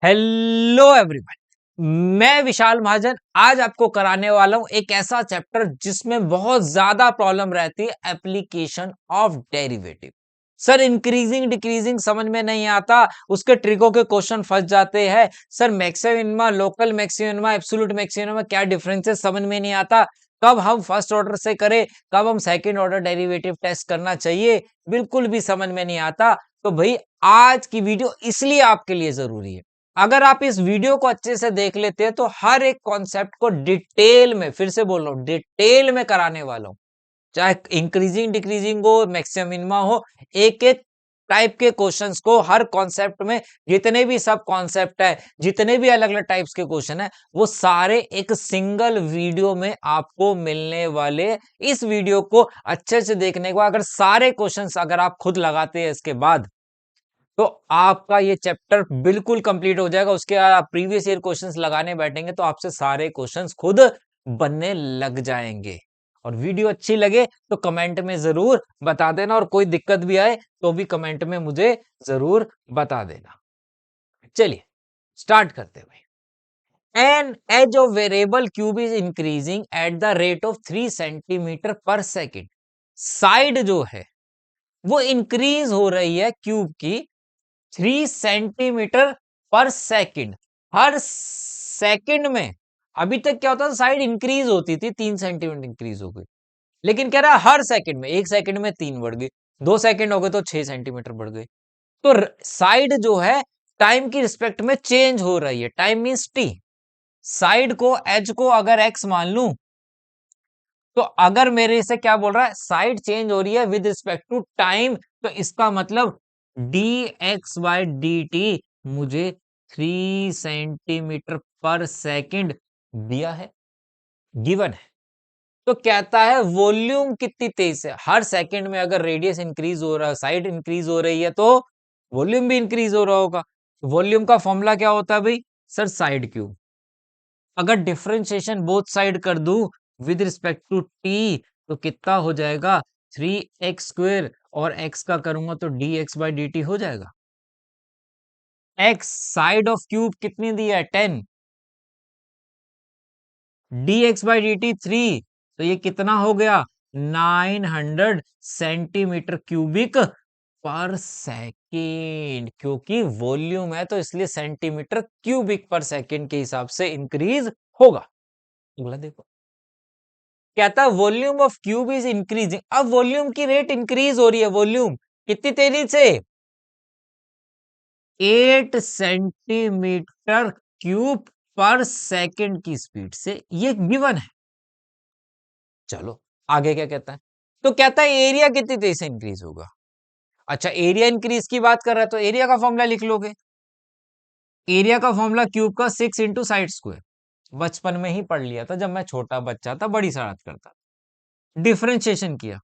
Hello everyone, मैं विशाल महाजन आज आपको कराने वाला हूं एक ऐसा चैप्टर जिसमें बहुत ज्यादा प्रॉब्लम रहती है, application of derivative. Sir increasing decreasing समझ में नहीं आता, उसके ट्रिको के क्वेश्चन फंस जाते हैं। Sir maxima, local maxima, absolute maxima क्या डिफरेंस है समझ में नहीं आता। कब हम फर्स्ट ऑर्डर से करें, कब हम सेकंड ऑर्डर डेरिवेटिव टेस्ट करना चाहिए, बिल्कुल भी समझ में नहीं आता। तो भाई आज की वीडियो इसलिए आपके लिए जरूरी है। अगर आप इस वीडियो को अच्छे से देख लेते हैं तो हर एक कॉन्सेप्ट को डिटेल में, फिर से बोल रहा हूं, डिटेल में कराने वाला हूं। चाहे इंक्रीजिंग डिक्रीजिंग हो, मैक्सिमम मिनिमा हो, एक एक टाइप के क्वेश्चंस को हर कॉन्सेप्ट में, जितने भी सब कॉन्सेप्ट है, जितने भी अलग अलग टाइप्स के क्वेश्चन है, वो सारे एक सिंगल वीडियो में आपको मिलने वाले। इस वीडियो को अच्छे से देखने के बाद अगर सारे क्वेश्चंस अगर आप खुद लगाते हैं इसके बाद, तो आपका ये चैप्टर बिल्कुल कंप्लीट हो जाएगा। उसके बाद आप प्रीवियस ईयर क्वेश्चंस लगाने बैठेंगे तो आपसे सारे क्वेश्चंस खुद बनने लग जाएंगे। और वीडियो अच्छी लगे तो कमेंट में जरूर बता देना, और कोई दिक्कत भी आए तो भी कमेंट में मुझे जरूर बता देना। चलिए स्टार्ट करते हुए, an edge of variable cube is increasing at the rate of 3 centimetre per second. Side जो है वो इंक्रीज हो रही है क्यूब की 3 सेंटीमीटर पर सेकंड, हर सेकंड में। अभी तक क्या होता था, साइड इंक्रीज होती थी, 3 सेंटीमीटर इंक्रीज हो गई, लेकिन कह रहा है हर सेकंड में, 1 सेकंड में 3 बढ़ गई, 2 सेकंड हो गए तो 6 सेंटीमीटर बढ़ गई। तो साइड जो है टाइम की रिस्पेक्ट में चेंज हो रही है। Time means T. साइड को एच को अगर एक्स मान लूं, तो अगर मेरे से क्या बोल रहा है, साइड चेंज हो रही है विद रिस्पेक्ट टू टाइम, तो इसका मतलब D x by D T मुझे 3 सेंटीमीटर पर सेकंड दिया है, गिवन है। तो कहता है वॉल्यूम कितनी तेज है, हर सेकंड में अगर रेडियस इंक्रीज हो रहा है, साइड इंक्रीज हो रही है, तो वॉल्यूम भी इंक्रीज हो रहा होगा। वॉल्यूम का फॉर्मूला क्या होता है भाई, सर साइड क्यूब। अगर डिफरेंशिएशन बोथ साइड कर दूं विद रिस्पेक्ट टू टी, तो कितना हो जाएगा, 3x² और x का करूंगा तो dx बाई डी टी हो जाएगा। x साइड ऑफ क्यूब कितनी दी है, 10, dx बाई डी टी 3, तो ये कितना हो गया, 900 सेंटीमीटर क्यूबिक पर सेकेंड। क्योंकि वॉल्यूम है तो इसलिए सेंटीमीटर क्यूबिक पर सेकेंड के हिसाब से इंक्रीज होगा। अगला देखो, कहता है volume of cube is increasing. अब वॉल्यूम की रेट इंक्रीज हो रही है, वॉल्यूम कितनी तेजी से, 8 सेंटीमीटर क्यूब पर सेकंड की स्पीड से, ये गिवन है। चलो आगे क्या कहता है, तो कहता है एरिया कितनी तेजी से इंक्रीज होगा। अच्छा, एरिया इंक्रीज की बात कर रहा है तो एरिया का फॉर्मूला लिख लोगे। एरिया का फॉर्मूला क्यूब का 6 इंटू साइड स्क्वायर, बचपन में ही पढ़ लिया था जब मैं छोटा बच्चा था, बड़ी शरारत करता। डिफरेंशिएशन किया,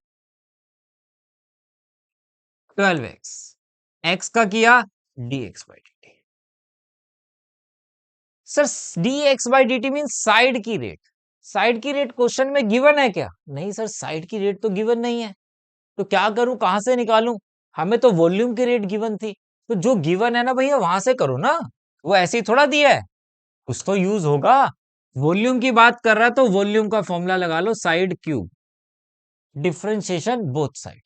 12x, x का किया dx by dt। Sir dx by dt mean side की रेट। साइड की रेट क्वेश्चन में गिवन है क्या, नहीं सर, साइड की रेट तो गिवन नहीं है। तो क्या करूं, कहां से निकालूं, हमें तो वॉल्यूम की रेट गिवन थी। तो जो गिवन है ना भैया, वहां से करो ना, वो ऐसे ही थोड़ा दिया है, कुछ तो यूज होगा। वॉल्यूम की बात कर रहा है तो वॉल्यूम का फॉर्मूला लगा लो, side cube, differentiation both side,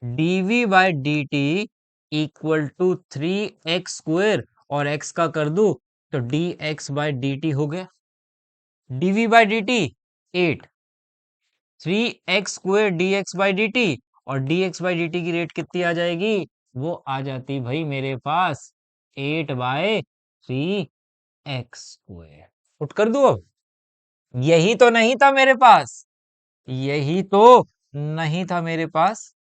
dv by D T equal to 3x² और x का कर दू तो dx बाई डी टी हो गया। dv by D T 8, 3x² dx by D T, और dx बाई डी टी की रेट कितनी आ जाएगी, वो आ जाती भाई मेरे पास 8/3x²। पुट कर दू अब, यही तो नहीं था मेरे पास, यही तो नहीं था मेरे पास।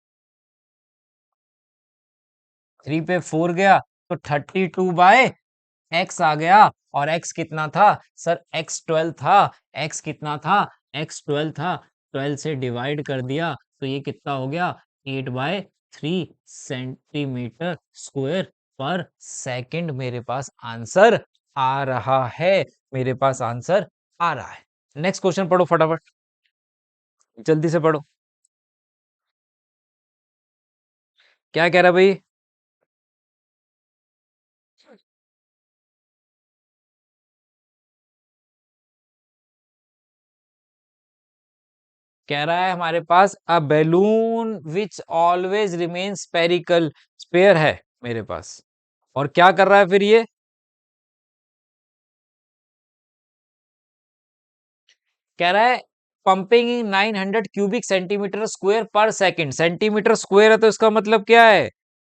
3 पे 4 गया तो 32/x आ गया। और x कितना था, सर x 12 था। x कितना था, x 12 था, 12 से डिवाइड कर दिया तो ये कितना हो गया, 8/3 सेंटीमीटर स्क्वायर पर सेकंड मेरे पास आंसर आ रहा है, मेरे पास आंसर आ रहा है। नेक्स्ट क्वेश्चन पढ़ो फटाफट, जल्दी से पढ़ो। क्या कह रहा है भाई, कह रहा है हमारे पास a balloon which always remain spherical, sphere है मेरे पास, और क्या कर रहा है फिर ये, कह रहा है पंपिंग इन 900 क्यूबिक सेंटीमीटर स्क्वायर पर सेकंड। सेंटीमीटर स्क्वायर है तो इसका मतलब क्या है,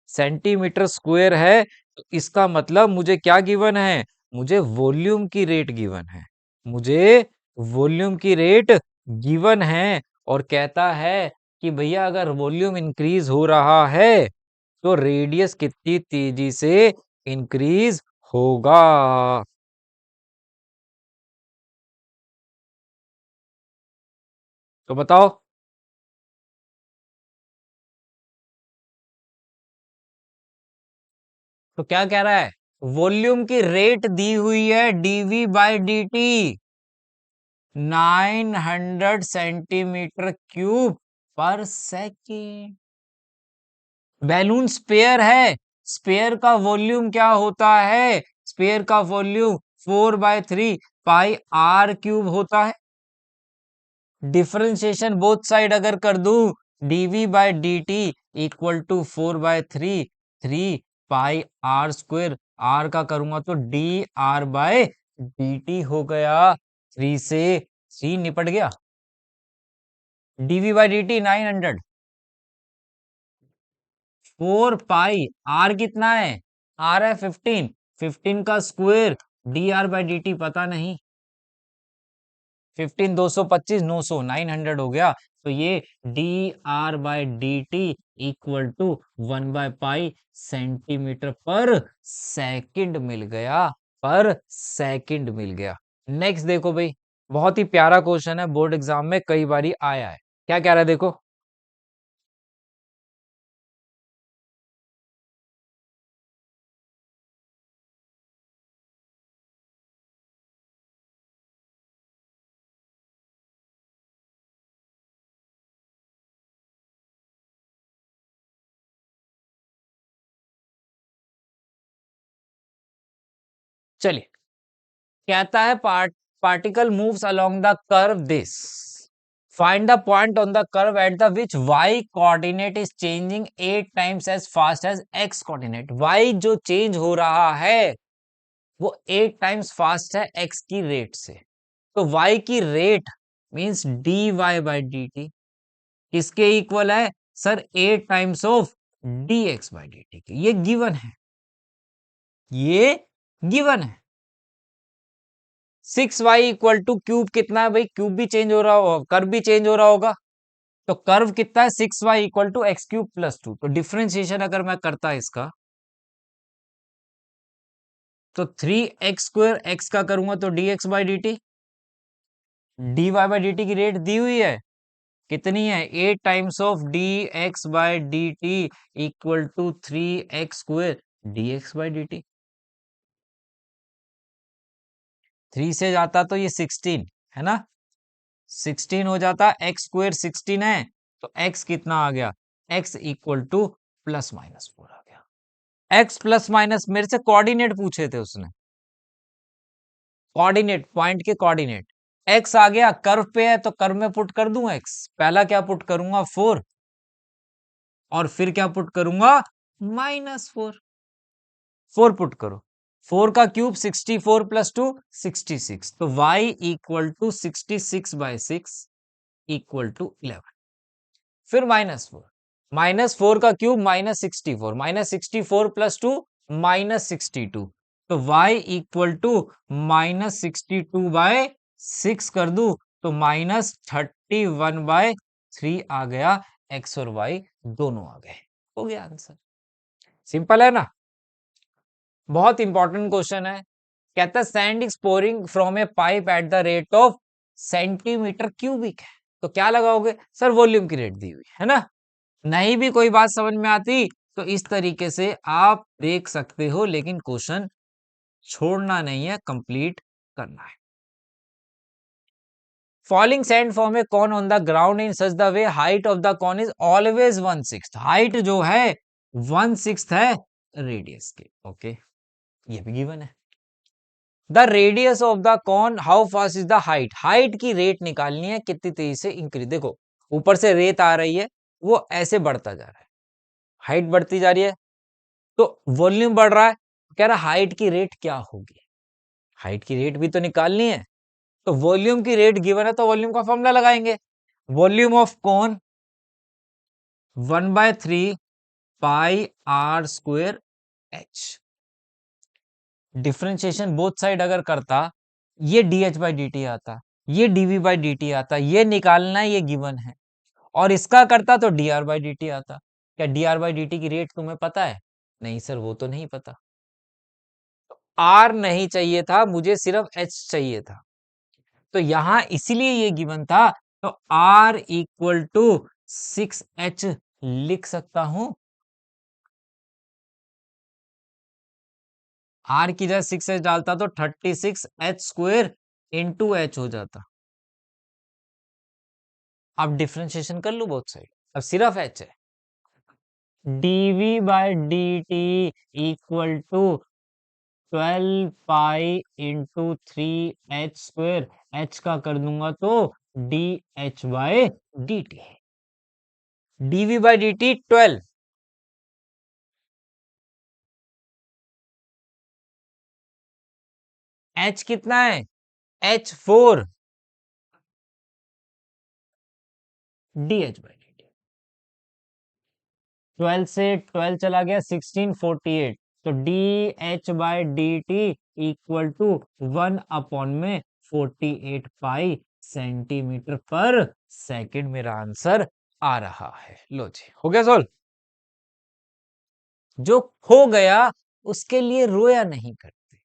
सेंटीमीटर स्क्वायर है तो इसका मतलब मुझे क्या गिवन है, मुझे वॉल्यूम की रेट गिवन है, मुझे वॉल्यूम की रेट गिवन है। और कहता है कि भैया अगर वॉल्यूम इंक्रीज हो रहा है तो रेडियस कितनी तेजी से इंक्रीज होगा। तो बताओ। तो क्या कह रहा है, वॉल्यूम की रेट दी हुई है d v by D t 900 centimetre cube per second. Balloon sphere है, स्पेयर का वॉल्यूम क्या होता है, स्पेयर का वॉल्यूम 4/3 पाई r³ होता है। डिफरेंशिएशन बोथ साइड अगर कर दूं, d v by D T equal to 4/3 3 pi r², r का करूंगा तो d r by d t हो गया, 3 से 3 निपट गया। D v by D t 900, 4 pi, r कितना है, r है 15, 15 का square, d are by D t पता नहीं, 15 225 900 900 हो गया। तो ये D are by D T equal to 1/पाई सेंटीमीटर पर सेकंड मिल गया, पर सेकंड मिल गया। नेक्स्ट देखो भाई, बहुत ही प्यारा क्वेश्चन है, बोर्ड एग्जाम में कई बारी आया है। क्या कह रहा है देखो, चलिए, कहता है particle moves along the curve this, find the point on the curve at the which y coordinate is changing 8 times as fast as x coordinate। y जो चेंज हो रहा है वो 8 टाइम्स फास्ट है x की रेट से। तो y की rate means dy by D T किसके इक्वल है sir, 8 times of dx by D T. ये गिवन है, ये गिवन है। 6y इक्वल टू क्यूब कितना है भाई, क्यूब भी चेंज हो रहा होगा, कर्व भी चेंज हो रहा होगा, तो कर्व कितना है 6y इक्वल टू x³ + 2। तो डिफरेंशिएशन अगर मैं करता इसका तो 3x² x का करूंगा तो dx by D t, dy by D t की रेट दी हुई है कितनी है, 8 times of dx by D T equal to 3x² dx by D t. 3 से जाता तो ये 16 है ना, 16 हो जाता, x² 16 है तो x कितना आ गया, x इक्वल टू +-4 आ गया। x प्लस माइनस मेरे से कोऑर्डिनेट पूछे थे उसने, कोऑर्डिनेट पॉइंट के कोऑर्डिनेट, x आ गया, कर्व पे है तो कर्व में पुट कर दूं x, पहला क्या पुट करूंगा 4 और फिर क्या पुट करूंगा -4, 4 पुट करो, 4 का क्यूब 64 + 2 66, तो y equal to 66/6 equal to 11। फिर -4, -4 का क्यूब -64, -64 + 2 -62, तो y इक्वल टू -62/6 कर दू तो -31/3 आ गया, x और y दोनों आ गए, हो गया आंसर। सिंपल है ना, बहुत इंपॉर्टेंट क्वेश्चन है। कहता है sand is pouring from A pipe eight the rate of centimetre cubic है, तो क्या लगाओगे सर, वॉल्यूम की रेट दी हुई है ना। नहीं भी कोई बात समझ में आती तो इस तरीके से आप देख सकते हो, लेकिन क्वेश्चन छोड़ना नहीं है, कंप्लीट करना है। Falling sand form a cone on the ground in such the way height of the cone is always 1/6, height जो है 1/6 है रेडियस के। ओके, ये भी गिवन है। The radius of the cone, how fast is the height, height की rate निकालनी है कितनी तेजी से इंक्रीज। देखो ऊपर से रेत आ रही है, वो ऐसे बढ़ता जा रहा है, हाइट बढ़ती जा रही है, तो वॉल्यूम बढ़ रहा है, कह रहा हाइट की रेट क्या होगी, हाइट की रेट भी तो निकालनी है। तो वॉल्यूम की रेट गिवन है तो वॉल्यूम का फॉर्मूला लगाएंगे, volume of cone 1/3 pi R square H. Differentiation both side अगर करता, ये डी बाई डी टी आता, ये डीवी बाई डी टी आता, ये निकालना है, ये गिवन है, और इसका करता तो d are by D T आता। क्या D R by D t की रेट तुम्हें पता है? नहीं सर वो तो नहीं पता। आर नहीं चाहिए था, मुझे सिर्फ एच चाहिए था, तो यहां इसीलिए ये गिवन था, तो आर इक्वल टू 6h लिख सकता हूं। आर की जगह 6h डालता तो 36h² इंटू एच हो जाता। अब डिफ्रेंशिएशन कर लू बोथ साइड, अब सिर्फ एच है, d v by D T equal to 12 pi into 3h², h का कर दूंगा तो d h by D t, d v by D t 12, h कितना है H4, d h by D t, 12 से 12 चला गया 1648, तो d h by D T equal to 1/48 centimetre per second, मेरा आंसर आ रहा है। लो जी हो गया सोल्व। जो खो गया उसके लिए रोया नहीं करते,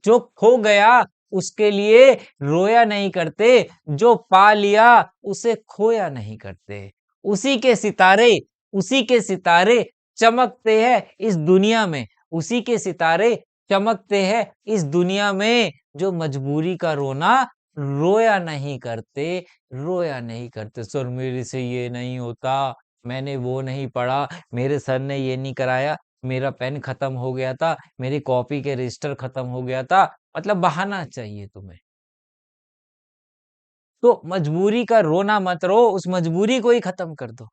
जो खो गया उसके लिए रोया नहीं करते, जो पा लिया उसे खोया नहीं करते। उसी के सितारे, उसी के सितारे चमकते हैं इस दुनिया में, उसी के सितारे चमकते हैं इस दुनिया में, जो मजबूरी का रोना रोया नहीं करते, रोया नहीं करते। सर मेरे से ये नहीं होता, मैंने वो नहीं पढ़ा, मेरे सर ने ये नहीं कराया, मेरा पेन खत्म हो गया था, मेरी कॉपी के रजिस्टर खत्म हो गया था, मतलब बहाना चाहिए तुम्हें। तो मजबूरी का रोना मत रो, उस मजबूरी को ही खत्म कर दो।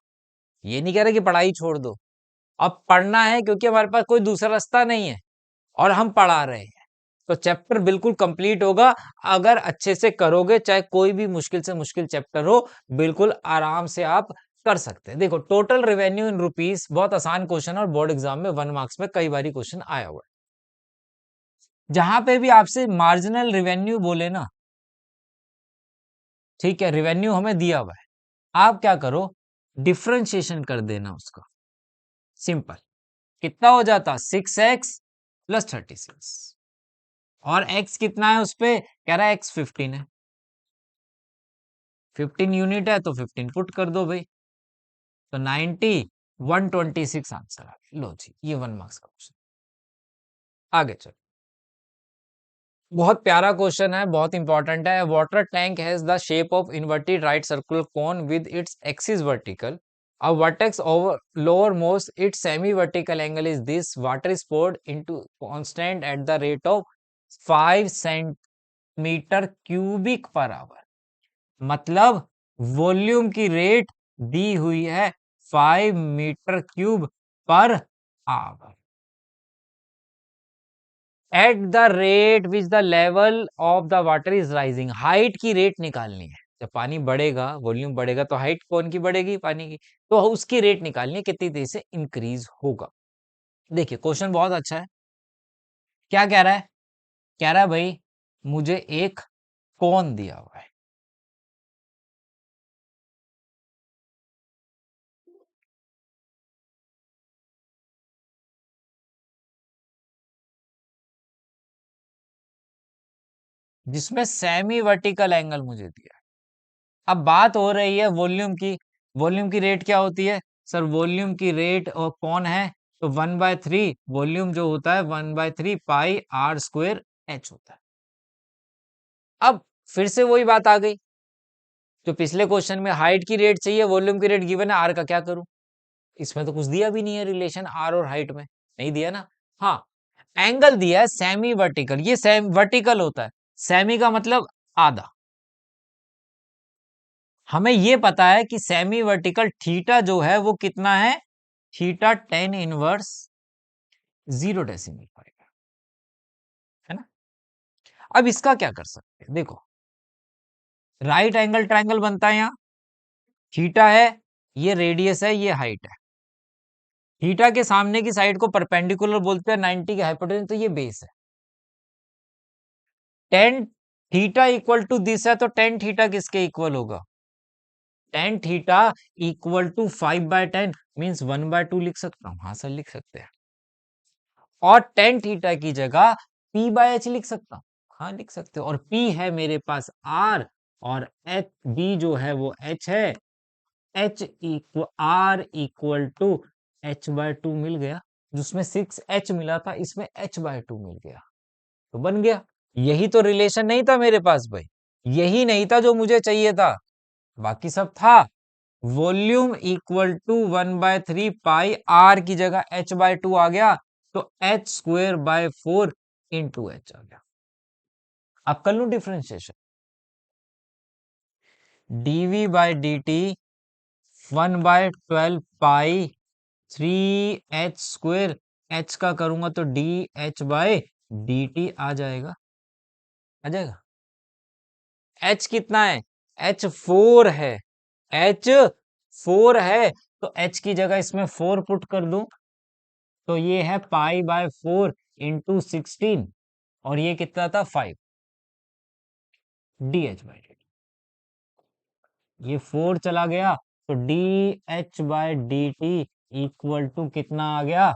ये नहीं कह रहे कि पढ़ाई छोड़ दो, अब पढ़ना है क्योंकि हमारे पास कोई दूसरा रास्ता नहीं है और हम पढ़ा रहे हैं, तो चैप्टर बिल्कुल कंप्लीट होगा अगर अच्छे से करोगे, चाहे कोई भी मुश्किल से मुश्किल चैप्टर हो, बिल्कुल आराम से आप कर सकते हैं। देखो टोटल रेवेन्यू इन रुपीस, बहुत आसान क्वेश्चन और बोर्ड एग्जाम में 1 मार्क्स में कई बार क्वेश्चन आया हुआ है। जहां पे भी आपसे मार्जिनल रेवेन्यू बोले ना, ठीक है, रेवेन्यू हमें दिया हुआ है, आप क्या करो डिफरेंशिएशन कर देना उसका, सिंपल। कितना हो जाता 6x प्लस 36, और x कितना है उस पे, कह रहा है x 15 है, 15 यूनिट है तो 15 पुट कर दो भाई, तो 90 126 आंसर आ गया। लो जी ये 1 मार्क्स का क्वेश्चन। आगे चलो, बहुत प्यारा क्वेश्चन है, बहुत इंपॉर्टेंट है। Water tank has the shape of inverted right circular cone with its axis vertical, a vertex over lowermost its semi vertical angle is this, water is poured into constant at the rate of 5 centimetre cubic per hour, मतलब volume की rate दी हुई है 5 metre cube per hour, at the rate which the level of the water is rising, height की rate निकालनी है। जब पानी बढ़ेगा, वॉल्यूम बढ़ेगा, तो हाइट कौन की बढ़ेगी, पानी की, तो उसकी रेट निकालनी है कितनी तेजी से इंक्रीज होगा। देखिए क्वेश्चन बहुत अच्छा है, क्या कह रहा है, कह रहा है भाई मुझे एक कौन दिया हुआ है, जिसमें सेमी वर्टिकल एंगल मुझे दिया है। अब बात हो रही है वॉल्यूम की, वॉल्यूम की रेट क्या होती है सर, वॉल्यूम की रेट और कौन है, तो 1/3 वॉल्यूम जो होता है 1/3 पाई आर स्क्वेयर एच होता है। अब फिर से वही बात आ गई, जो पिछले क्वेश्चन में हाइट की रेट चाहिए, वॉल्यूम की रेट गिवन है, आर का क्या करूं, इसमें तो कुछ दिया भी नहीं है रिलेशन आर और हाइट में, नहीं दिया ना। हाँ एंगल दिया है सेमी वर्टिकल, ये सेम वर्टिकल होता है, सेमी का मतलब आधा। हमें ये पता है कि सेमी वर्टिकल थीटा जो है वो कितना है, थीटा 10 इनवर्स 0.5 है ना। अब इसका क्या कर सकते हैं, देखो राइट एंगल ट्रायंगल बनता है, यहां थीटा है, ये रेडियस है, ये हाइट है। थीटा के सामने की साइड को परपेंडिकुलर बोलते हैं, 90 के हाइपोटेन्यूज, तो ये बेस है। Tan theta equal to this है, तो टेन थीटा किसके इक्वल होगा, tan theta equal to 5/10 means 1/2 लिख सकता हूं, हाँ सर लिख सकते हैं। और टेन थीटा की जगह p/h लिख सकता हूं, हाँ लिख सकते हो। और p है मेरे पास r, और h b जो है वो h है, r=h/2 मिल गया, जिसमें 6h मिला था, इसमें h/2 मिल गया, तो बन गया। यही तो रिलेशन नहीं था मेरे पास भाई, यही नहीं था जो मुझे चाहिए था, बाकी सब था। Volume equal to 1/3 pi, r की जगह h/2 आ गया, तो h²/4 इंटू h आ गया। अब कर लू डिफ्रेंशिएशन, dv/dt 1/12 पाई 3h², h का करूंगा तो dh/dt आ जाएगा, आ जाएगा। h कितना है, h 4 है, h 4 है, तो h की जगह इसमें 4 पुट कर दूं, तो ये है π/4 इंटू 16, और ये कितना था 5, dh/dt। ये 4 चला गया, तो dh/dt इक्वल टू कितना आ गया,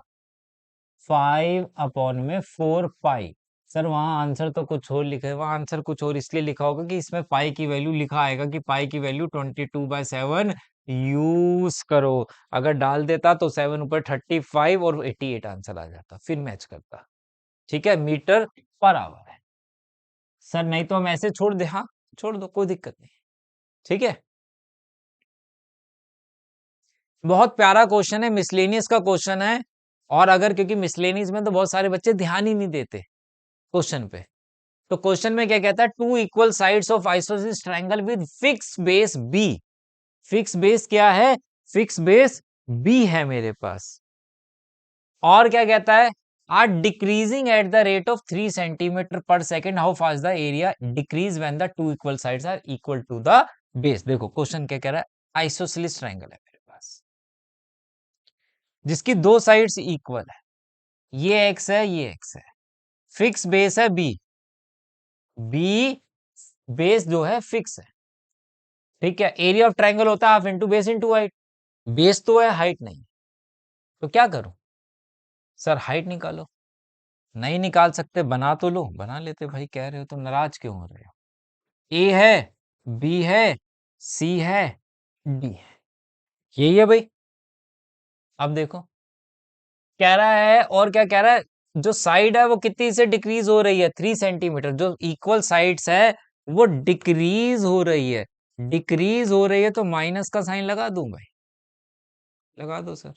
5/4 पाई। सर वहां आंसर तो कुछ और लिखा है, वहां आंसर कुछ और इसलिए लिखा होगा कि इसमें पाई की वैल्यू लिखा आएगा कि पाई की वैल्यू 22/7 यूज करो। अगर डाल देता तो 7 ऊपर 35 और 88 आंसर आ जाता, फिर मैच करता। ठीक है, मीटर पर आवर है सर, नहीं तो हम ऐसे छोड़ दे, हाँ छोड़ दो, कोई दिक्कत नहीं। ठीक है, बहुत प्यारा क्वेश्चन है, मिसलेनियस का क्वेश्चन है। और अगर क्योंकि मिसलेनियस में तो बहुत सारे बच्चे ध्यान ही नहीं देते क्वेश्चन पे, तो क्वेश्चन में क्या कहता है, two equal sides of isosceles triangle with fix base b. Fix base क्या है, फिक्स बेस बी है मेरे पास। और क्या कहता है, R decreasing at the rate of 3 centimetre per second, how fast the area decrease when the two equal sides are equal to the base. देखो question क्या कह रहा है, आइसोसेलेस ट्रायंगल है मेरे पास, जिसकी दो साइड्स इक्वल है, ये एक्स है, ये एक्स है, फिक्स बेस है बी, बी बेस जो है फिक्स है। ठीक है, एरिया ऑफ ट्रायंगल होता है half into base into height, base तो है हाइट नहीं, तो क्या करूं, सर हाइट निकालो। नहीं निकाल सकते, बना तो लो, बना लेते भाई, कह रहे हो तो नाराज क्यों हो रहे हो। ए है, बी है, सी है, डी है, यही है भाई। अब देखो कह रहा है, और क्या कह रहा है, जो साइड है वो कितनी से डिक्रीज हो रही है, 3 सेंटीमीटर, जो इक्वल साइड्स है वो डिक्रीज हो रही है, डिक्रीज हो रही है, तो माइनस का साइन लगा दूं भाई, लगा दो सर,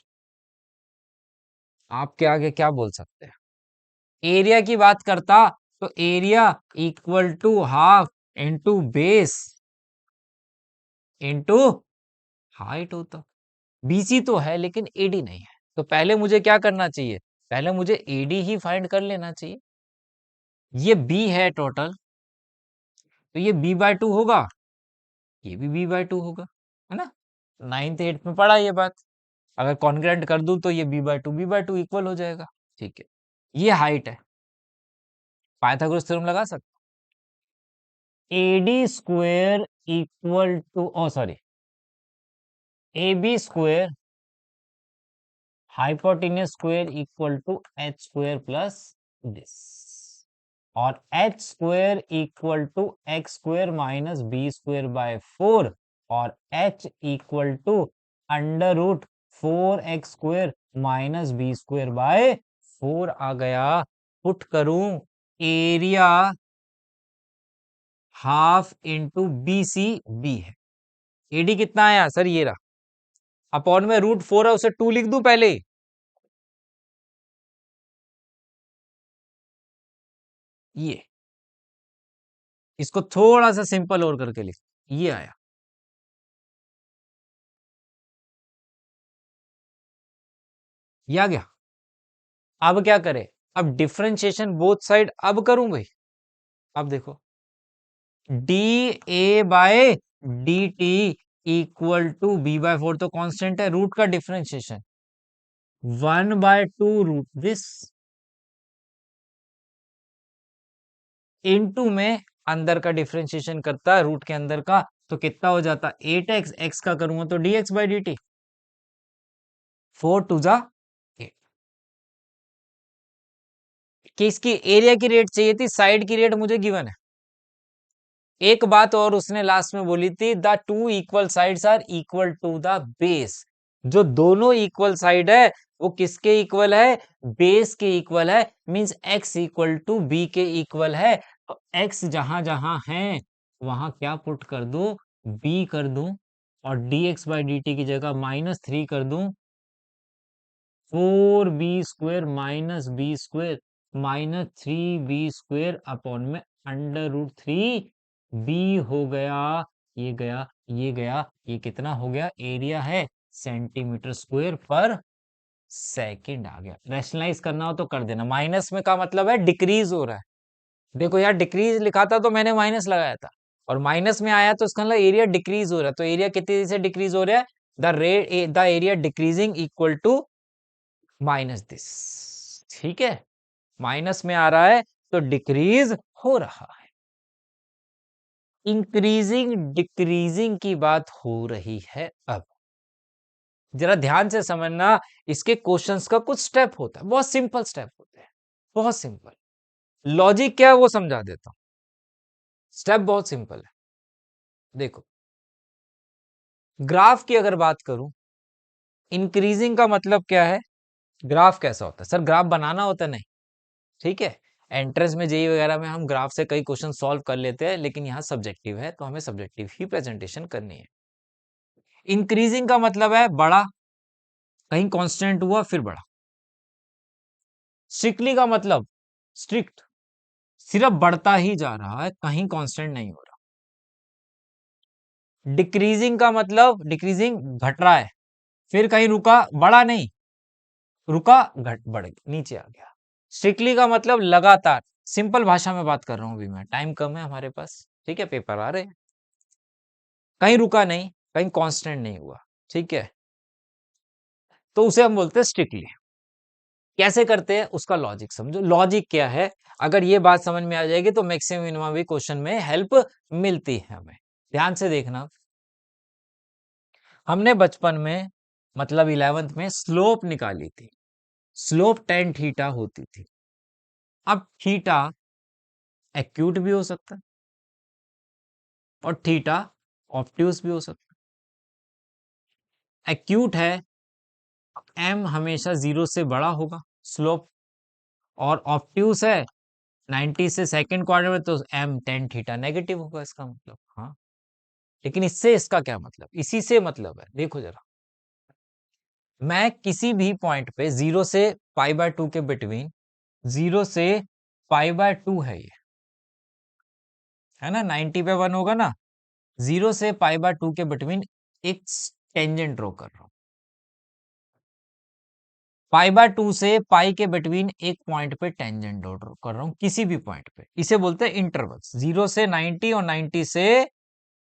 आपके आगे क्या बोल सकते हैं। एरिया की बात करता, तो area equal to half into base into height होता। बीसी तो है लेकिन एडी नहीं है, तो पहले मुझे क्या करना चाहिए, पहले मुझे एडी ही फाइंड कर लेना चाहिए। ये बी है टोटल, तो ये b/2 होगा, ये भी b/2 होगा, है ना। 9th 8th में पढ़ा ये बात, अगर कॉन्ग्रेंट कर दूं तो ये b/2 इक्वल हो जाएगा। ठीक है, ये हाइट है, पाइथागोरस थ्योरम लगा सकते, AD square equal to, oh sorry, A B square hypotenuse square equal to H square plus this, और H square equal to X square minus B square by 4, और H equal to √4x² minus B square by 4 आ गया। Put करूं, area half into B C, B है, AD कितना आया sir, ये रहा, अपॉन में √4 है, उसे 2 लिख दूं पहले, ये इसको थोड़ा सा सिंपल और करके लिख, ये आया। ये आ गया। अब क्या करें? अब डिफरेंशिएशन बोथ साइड अब करूं भाई। अब देखो, d a by d T equal to b by four, तो कांस्टेंट है, रूट का डिफरेंशिएशन 1/2 रूट दिस इनटू में अंदर का डिफरेंशिएशन करता है रूट के अंदर का, तो कितना हो जाता? 8x, एक्स का करूंगा तो dx बाई डी टी, 4 टू जा 8। कि इसकी एरिया की रेट चाहिए थी, साइड की रेट मुझे गिवन है। एक बात और उसने लास्ट में बोली थी, the two equal sides are equal to the base. जो दोनों इक्वल साइड है वो किसके इक्वल है? बेस के इक्वल है। Means x equal to b के इक्वल है। तो x जहां जहां है वहां क्या पुट कर दूं? b कर दूं, और dx बाई डी टी की जगह -3 कर दूं, 4b² minus B square -3b² upon में √3 बी हो गया। ये गया, ये गया, ये कितना हो गया? एरिया है सेंटीमीटर स्क्वायर पर सेकंड आ गया। रैशनलाइज करना हो तो कर देना। माइनस में का मतलब है डिक्रीज हो रहा है। देखो यार, डिक्रीज लिखा था तो मैंने माइनस लगाया था, और माइनस में आया तो इसका मतलब एरिया डिक्रीज हो रहा है। तो एरिया कितनी से डिक्रीज हो रहा है? The area decreasing equal to minus this. ठीक है, माइनस में आ रहा है तो डिक्रीज हो रहा है। इंक्रीजिंग डिक्रीजिंग की बात हो रही है। अब जरा ध्यान से समझना, इसके क्वेश्चंस का कुछ स्टेप होता है, बहुत सिंपल स्टेप होते हैं, बहुत सिंपल। लॉजिक क्या है वो समझा देता हूं। स्टेप बहुत सिंपल है। देखो, ग्राफ की अगर बात करूं, इंक्रीजिंग का मतलब क्या है? ग्राफ कैसा होता है? सर ग्राफ बनाना होता है? नहीं, ठीक है। एंट्रेंस में जेई वगैरह में हम ग्राफ से कई क्वेश्चन सॉल्व कर लेते हैं, लेकिन यहाँ सब्जेक्टिव है तो हमें सब्जेक्टिव ही प्रेजेंटेशन करनी है। इंक्रीजिंग का मतलब है बड़ा, कहीं कांस्टेंट हुआ फिर बड़ा। स्ट्रिक्टली का मतलब स्ट्रिक्ट, सिर्फ बढ़ता ही जा रहा है, कहीं कांस्टेंट नहीं हो रहा। डिक्रीजिंग का मतलब डिक्रीजिंग घट रहा है, फिर कहीं रुका, बढ़ा नहीं, रुका, घट बढ़ नीचे आ गया। स्ट्रिक्टली का मतलब लगातार। सिंपल भाषा में बात कर रहा हूं अभी मैं, टाइम कम है हमारे पास, ठीक है, पेपर आ रहे हैं। कहीं रुका नहीं, कहीं कांस्टेंट नहीं हुआ, ठीक है, तो उसे हम बोलते हैं स्ट्रिक्टली। कैसे करते हैं उसका लॉजिक समझो। लॉजिक क्या है? अगर ये बात समझ में आ जाएगी तो मैक्सिमम मिनिमम भी क्वेश्चन में हेल्प मिलती है हमें। ध्यान से देखना, हमने बचपन में मतलब 11th में स्लोप निकाली थी। स्लोप tan थीटा होती थी। अब थीटा एक्यूट भी हो सकता है और थीटा ऑब्ट्यूज भी हो सकता है। एक्यूट है, m हमेशा 0 से बड़ा होगा स्लोप, और ऑब्ट्यूज है 90 से सेकंड क्वार्टर में, तो m tan थीटा नेगेटिव होगा, इसका मतलब। हाँ, लेकिन इससे इसका क्या मतलब? इसी से मतलब है, देखो जरा, मैं किसी भी पॉइंट पे 0 से π/2 के बिटवीन, 0 से π/2 है ये, है ना, 90 पे 1 होगा ना, 0 से π/2 के बिटवीन एक टेंजेंट ड्रॉ कर रहा हूं। π/2 से पाई के बिटवीन एक पॉइंट पे टेंजेंट ड्रॉ कर रहा हूं, किसी भी पॉइंट पे। इसे बोलते हैं इंटरवल्स, 0 से 90 और 90 से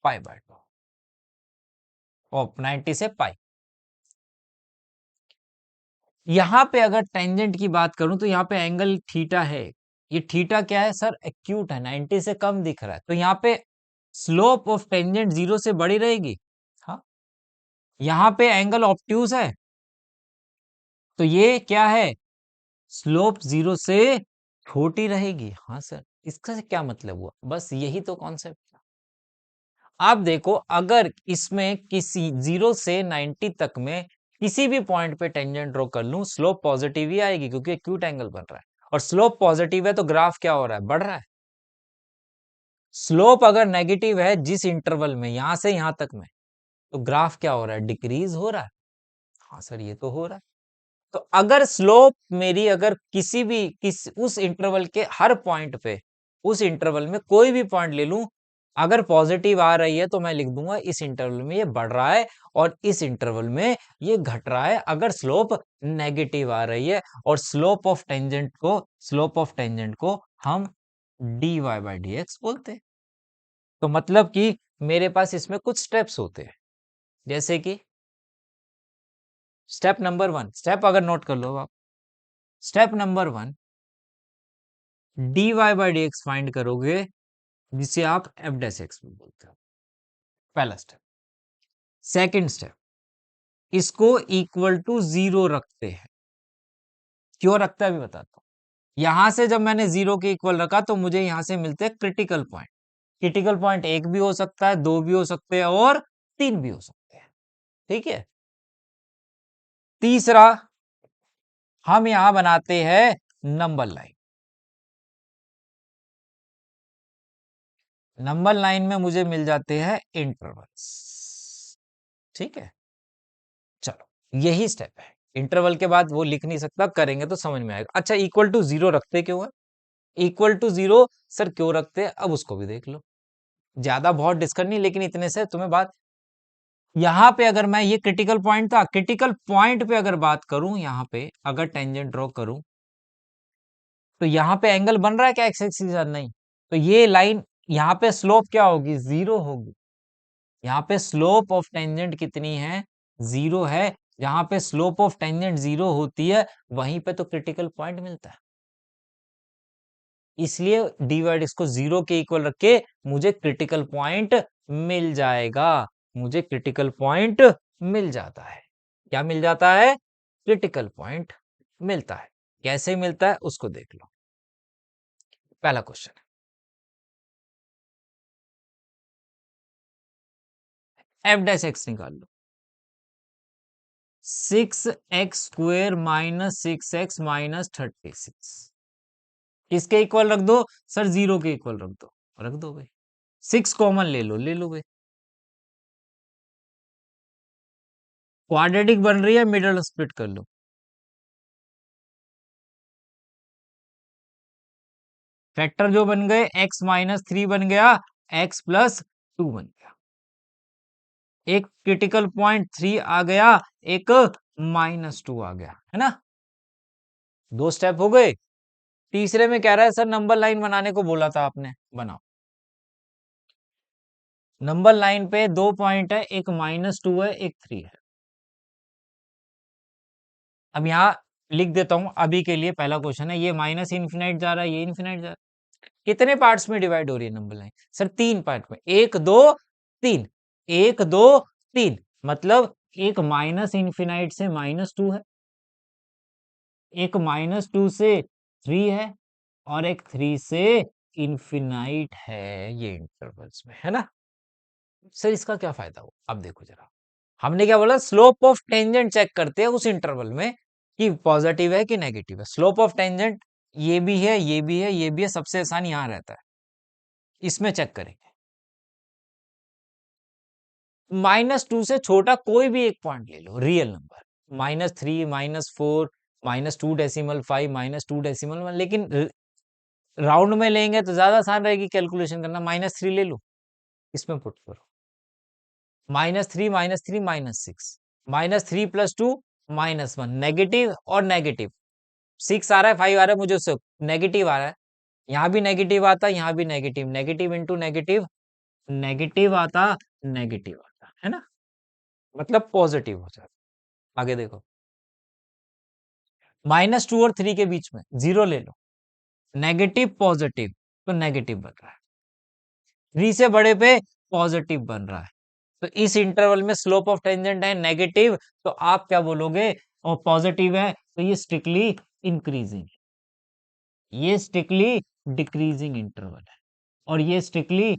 π/2, और 90 से पाई। यहां पे अगर टेंजेंट की बात करूं तो यहाँ पे एंगल थीटा है। ये थीटा क्या है सर? एक्यूट है, 90 से कम दिख रहा है, तो यहाँ पे स्लोप ऑफ टेंजेंट 0 से बड़ी रहेगी। हाँ, यहाँ पे एंगल ऑब्ट्यूज है, तो ये क्या है? स्लोप 0 से छोटी रहेगी। हाँ सर, इसका क्या मतलब हुआ? बस यही तो कॉन्सेप्ट था। आप देखो, अगर इसमें किसी 0 से 90 तक में किसी भी पॉइंट पे टेंजेंट ड्रॉ कर लूं, स्लोप पॉजिटिव ही आएगी, क्योंकि एक्यूट एंगल बन रहा है, और स्लोप पॉजिटिव है तो ग्राफ क्या हो रहा है? बढ़ रहा है। स्लोप अगर नेगेटिव है जिस इंटरवल में, यहां से यहां तक में, तो ग्राफ क्या हो रहा है? डिक्रीज हो रहा है। हाँ सर, ये तो हो रहा है। तो अगर स्लोप मेरी अगर उस इंटरवल के हर पॉइंट पे, उस इंटरवल में कोई भी पॉइंट ले लूं, अगर पॉजिटिव आ रही है तो मैं लिख दूंगा इस इंटरवल में ये बढ़ रहा है और इस इंटरवल में ये घट रहा है। अगर स्लोप नेगेटिव आ रही है, और स्लोप ऑफ टेंजेंट को हम dy बाई डी एक्स बोलते हैं। तो मतलब कि मेरे पास इसमें कुछ स्टेप्स होते हैं, जैसे कि स्टेप नंबर 1, स्टेप अगर नोट कर लो आप, step number 1, dy by D x find करोगे, जिसे आप एफ डैश एक्स में बोलते हो, पहला स्टेप। सेकंड स्टेप, इसको इक्वल टू 0 रखते हैं। क्यों रखता है अभी बताता हूं। यहां से जब मैंने 0 के इक्वल रखा तो मुझे यहां से मिलते हैं क्रिटिकल पॉइंट। क्रिटिकल पॉइंट 1 भी हो सकता है, 2 भी हो सकते हैं और 3 भी हो सकते हैं। ठीक है। तीसरा, हम यहां बनाते हैं नंबर लाइन। नंबर लाइन में मुझे मिल जाते हैं इंटरवल्स। ठीक है, चलो यही स्टेप है। इंटरवल के बाद वो लिख नहीं सकता, करेंगे तो समझ में आएगा। अच्छा, इक्वल टू 0 रखते क्यों है? इक्वल टू 0 सर क्यों रखते हैं, अब उसको भी देख लो। ज्यादा बहुत डिस्कस नहीं, लेकिन इतने से तुम्हें बात। यहां पे अगर मैं, ये क्रिटिकल पॉइंट था, क्रिटिकल पॉइंट पे अगर बात करूं, यहां पे अगर टेंजेंट ड्रॉ करूं, तो यहां पे एंगल बन रहा है क्या एक्स एक्सिस के साथ? नहीं। तो ये लाइन, यहां पे स्लोप क्या होगी? 0 होगी। यहाँ पे स्लोप ऑफ टेंजेंट कितनी है? 0 है। जहां पे स्लोप ऑफ टेंजेंट 0 होती है, वहीं पे तो क्रिटिकल पॉइंट मिलता है। इसलिए डिवाइड इसको 0 के इक्वल रख के मुझे क्रिटिकल पॉइंट मिल जाएगा। मुझे क्रिटिकल पॉइंट मिल जाता है। क्या मिल जाता है? क्रिटिकल पॉइंट मिलता है। कैसे मिलता है उसको देख लो। पहला क्वेश्चन, एफ डैश एक्स निकाल लो। 6x² माइनस 6x माइनस 36 किसके इक्वल रख दो? सर 0 के इक्वल रख दो। रख दो भाई। 6 कॉमन ले लो, ले लो भाई। क्वाड्रेटिक बन रही है, मिडल स्प्लिट कर लो। फैक्टर जो बन गए, x-3 बन गया, x+2 बन गया। एक क्रिटिकल पॉइंट 3 आ गया, एक -2 आ गया, है ना? 2 स्टेप हो गए। तीसरे में कह रहा है सर नंबर लाइन बनाने को बोला था आपने, बनाओ। नंबर लाइन पे 2 पॉइंट है, एक -2 है, एक 3 है। अब यहां लिख देता हूं अभी के लिए। पहला क्वेश्चन है, ये माइनस इन्फिनाइट जा रहा है, ये इन्फिनाइट जा रहा है। कितने पार्ट्स में डिवाइड हो रही है नंबर लाइन? सर 3 पार्ट में, 1 2 3, 1 2 3। मतलब एक माइनस इन्फिनाइट से -2 है, एक -2 से 3 है, और एक 3 से इन्फिनाइट है। ये इंटरवल्स में है ना? सर इसका क्या फायदा हो? अब देखो जरा, हमने क्या बोला? स्लोप ऑफ टेंजेंट चेक करते हैं उस इंटरवल में कि पॉजिटिव है कि नेगेटिव है। स्लोप ऑफ टेंजेंट ये भी है, ये भी है, ये भी है। सबसे आसान यहां रहता है, इसमें चेक करेंगे। -2 से छोटा कोई भी एक पॉइंट ले लो, रियल नंबर, -3, -4, -2.5, -2.1। लेकिन राउंड में लेंगे तो ज्यादा आसान रहेगी कैलकुलेशन करना। -3 ले लो, इसमें पुट करो। -3, -3, -6, -3 + 2, -1, नेगेटिव और नेगेटिव। 6 आ रहा है, 5 आ रहा है, मुझे उससे नेगेटिव आ रहा है। यहाँ भी नेगेटिव आता, यहाँ भी negative, negative into negative, negative आता, नेगेटिव आता, है ना? मतलब पॉजिटिव हो जाता। आगे देखो, -2 और 3 के बीच में 0 ले लो, नेगेटिव पॉजिटिव, तो नेगेटिव बन रहा है। 3 से बड़े पे पॉजिटिव बन रहा है। तो इस इंटरवल में स्लोप ऑफ टेंजेंट है नेगेटिव, तो आप क्या बोलोगे? और पॉजिटिव है तो ये स्ट्रिक्टली इंक्रीजिंग, ये स्ट्रिक्टली डिक्रीजिंग इंटरवल है, और ये स्ट्रिक्टली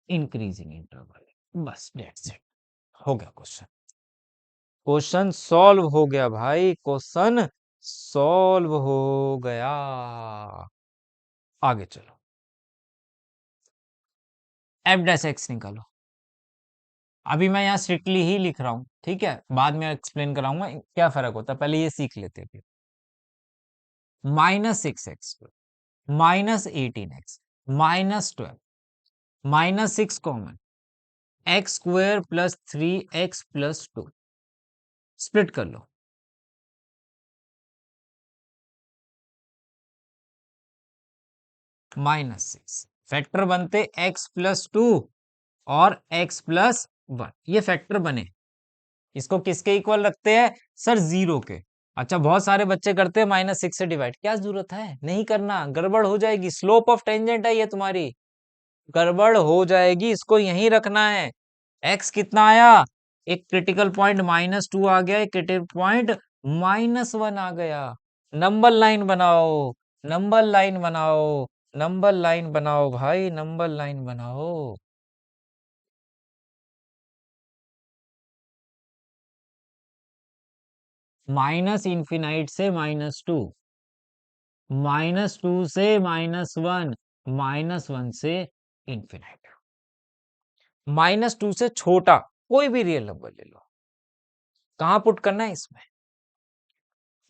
इंक्रीजिंग इंटरवल है। बस डेट्स इट, हो गया क्वेश्चन। क्वेश्चन सॉल्व हो गया भाई, क्वेश्चन सॉल्व हो गया। आगे चलो, एफ डैश एक्स निकालो। अभी मैं यहाँ स्ट्रिक्टली ही लिख रहा हूँ, ठीक है, बाद में एक्सप्लेन कराऊंगा क्या फर्क होता है, पहले ये सीख लेते हैं। -6x -18x -12 -6 common, x² + 3x + 2 split कर लो। -6 फैक्टर बनते x + 2 और x + 1, ये फैक्टर बने। इसको किसके इक्वल रखते हैं सर? 0 के। अच्छा, बहुत सारे बच्चे करते हैं -6 से डिवाइड, क्या जरूरत है, नहीं करना, गड़बड़ हो जाएगी। स्लोप ऑफ टेंजेंट है ये तुम्हारी, गड़बड़ हो जाएगी, इसको यहीं रखना है। x कितना आया? एक क्रिटिकल पॉइंट -2 आ गया, एक क्रिटिकल पॉइंट -1 आ गया। नंबर लाइन बनाओ, नंबर लाइन बनाओ, नंबर लाइन बनाओ भाई, नंबर लाइन बनाओ। माइनस इन्फिनाइट से -2, -2 से -1, -1 से इन्फिनाइट। -2 से छोटा कोई भी रियल नंबर ले लो, कहां पुट करना है इसमें?